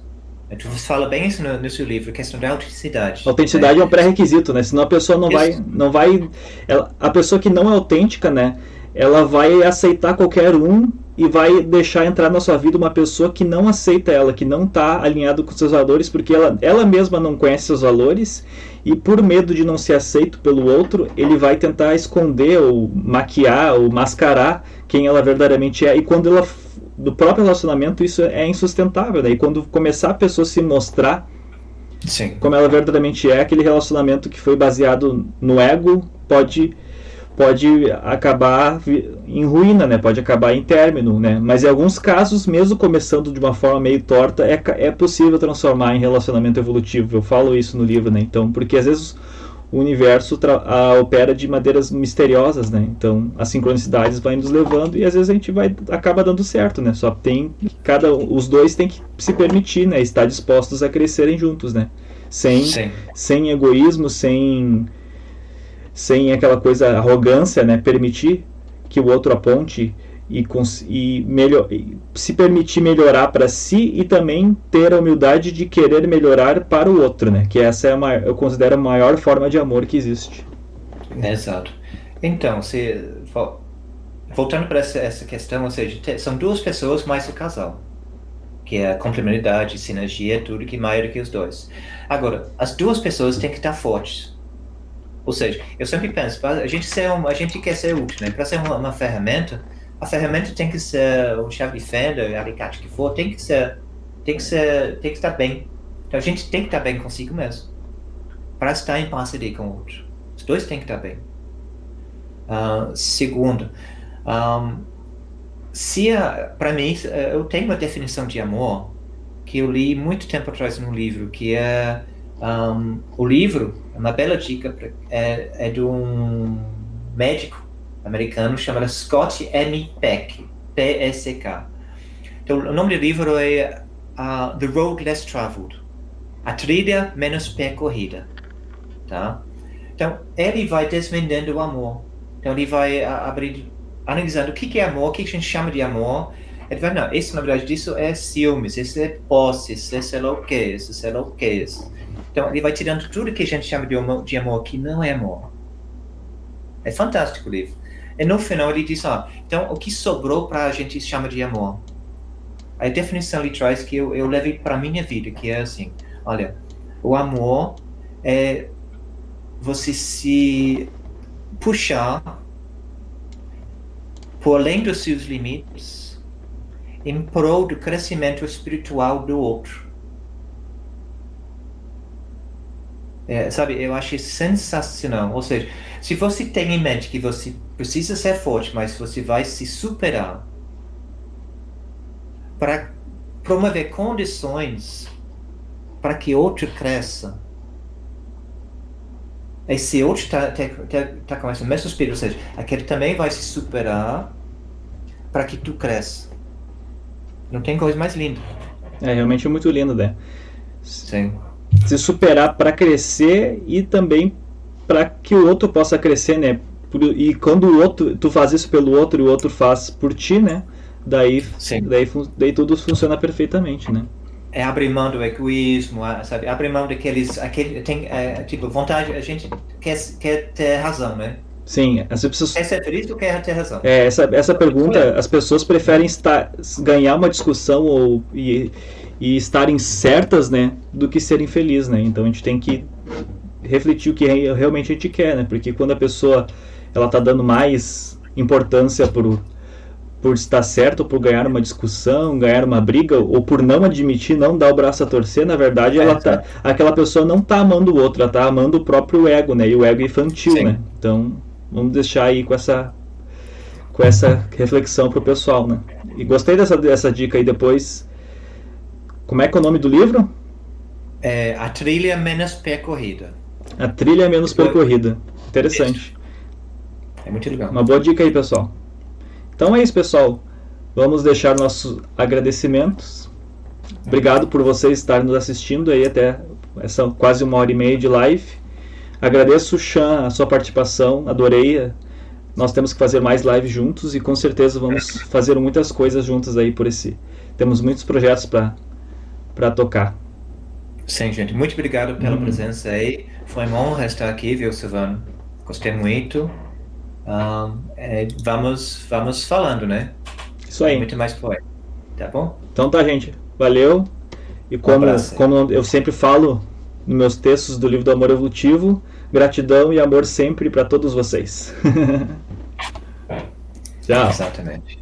Tu fala bem isso no seu livro, a questão da autenticidade. A autenticidade, né? É um pré-requisito, né? Senão a pessoa não vai a pessoa que não é autêntica, né? Ela vai aceitar qualquer um e vai deixar entrar na sua vida uma pessoa que não aceita ela, que não está alinhado com seus valores, porque ela mesma não conhece seus valores e por medo de não ser aceito pelo outro, ele vai tentar esconder ou maquiar ou mascarar quem ela verdadeiramente é. E quando do próprio relacionamento isso é insustentável, né? E quando começar a pessoa se mostrar Sim. Como ela verdadeiramente é, aquele relacionamento que foi baseado no ego pode acabar em ruína, né? Pode acabar em término, né? Mas em alguns casos, mesmo começando de uma forma meio torta, é possível transformar em relacionamento evolutivo. Eu falo isso no livro, né? Então, porque às vezes o universo opera de maneiras misteriosas, né? Então as sincronicidades vão nos levando e às vezes a gente acaba dando certo, né? Só tem os dois têm que se permitir, né? Estar dispostos a crescerem juntos, né? Sem egoísmo, sem aquela coisa arrogância, né? Permitir que o outro aponte e se permitir melhorar para si e também ter a humildade de querer melhorar para o outro, né? Que essa eu considero a maior forma de amor que existe. Exato. Então, voltando para essa questão, ou seja, são 2 pessoas mais o casal, que é a complementaridade, sinergia, tudo que é maior do que os 2. Agora, as 2 pessoas têm que estar fortes. Ou seja, eu sempre penso, a gente quer ser útil, né? Para ser uma ferramenta, a ferramenta tem que ser um chave de fenda, alicate que for, tem que estar bem. Então a gente tem que estar bem consigo mesmo, para estar em parceria com o outro. Os 2 têm que estar bem. Segundo, para mim, eu tenho uma definição de amor que eu li muito tempo atrás num livro, que é o livro, uma bela dica, é de um médico americano chamado Scott M. Peck, P-E-C-K. Então, o nome do livro é The Road Less Traveled, A Trilha Menos Percorrida, tá? Então, ele vai desvendando o amor. Então, ele vai analisando o que é amor, o que a gente chama de amor. Ele vai, não, isso na verdade disso é ciúmes, isso é posse, isso é sei lá o que, isso é sei lá o que. Então, ele vai tirando tudo que a gente chama de amor, que não é amor. É fantástico o livro. E no final ele diz, então o que sobrou para a gente chama de amor? A definição ele traz que eu levei para a minha vida, que é assim, olha, o amor é você se puxar por além dos seus limites em prol do crescimento espiritual do outro. Sabe, eu achei sensacional. Ou seja, se você tem em mente que você precisa ser forte, mas você vai se superar para promover condições para que outro cresça. Esse outro está com esse mesmo espírito, ou seja, aquele também vai se superar para que tu cresça. Não tem coisa mais linda. Realmente é muito lindo, né? Sim. Se superar para crescer e também para que o outro possa crescer, né? E quando o outro, tu faz isso pelo outro e o outro faz por ti, né? Daí tudo funciona perfeitamente, né? Abrir mão do egoísmo, sabe? Abrir mão tipo, vontade, a gente quer ter razão, né? Sim, as pessoas... Quer ser feliz ou quer ter razão? Essa pergunta, as pessoas preferem ganhar uma discussão e estarem certas, né, do que serem felizes, né? Então a gente tem que refletir o que realmente a gente quer, né? Porque quando a pessoa ela tá dando mais importância por estar certo, ou por ganhar uma discussão, ganhar uma briga, ou por não admitir, não dar o braço a torcer, na verdade aquela pessoa não tá amando o outro, ela tá amando o próprio ego, né? E o ego infantil, sim, né? Então vamos deixar aí com essa reflexão pro pessoal, né? E gostei dessa dica aí depois. Como é que é o nome do livro? A Trilha Menos Percorrida. A Trilha Menos Percorrida. Interessante. É muito legal. Uma boa dica aí, pessoal. Então é isso, pessoal. Vamos deixar nossos agradecimentos. Obrigado por vocês estarem nos assistindo aí até essa quase 1h30 de live. Agradeço, Chan, a sua participação. Adorei. Nós temos que fazer mais lives juntos e com certeza vamos fazer muitas coisas juntos aí por temos muitos projetos para tocar. Sim, gente. Muito obrigado pela presença aí. Foi uma honra estar aqui, viu, Silvano? Gostei muito. Vamos falando, né? Isso aí. Muito mais por aí. Tá bom? Então tá, gente. Valeu. E como eu sempre falo nos meus textos do livro do Amor Evolutivo, gratidão e amor sempre para todos vocês. Tchau. Exatamente.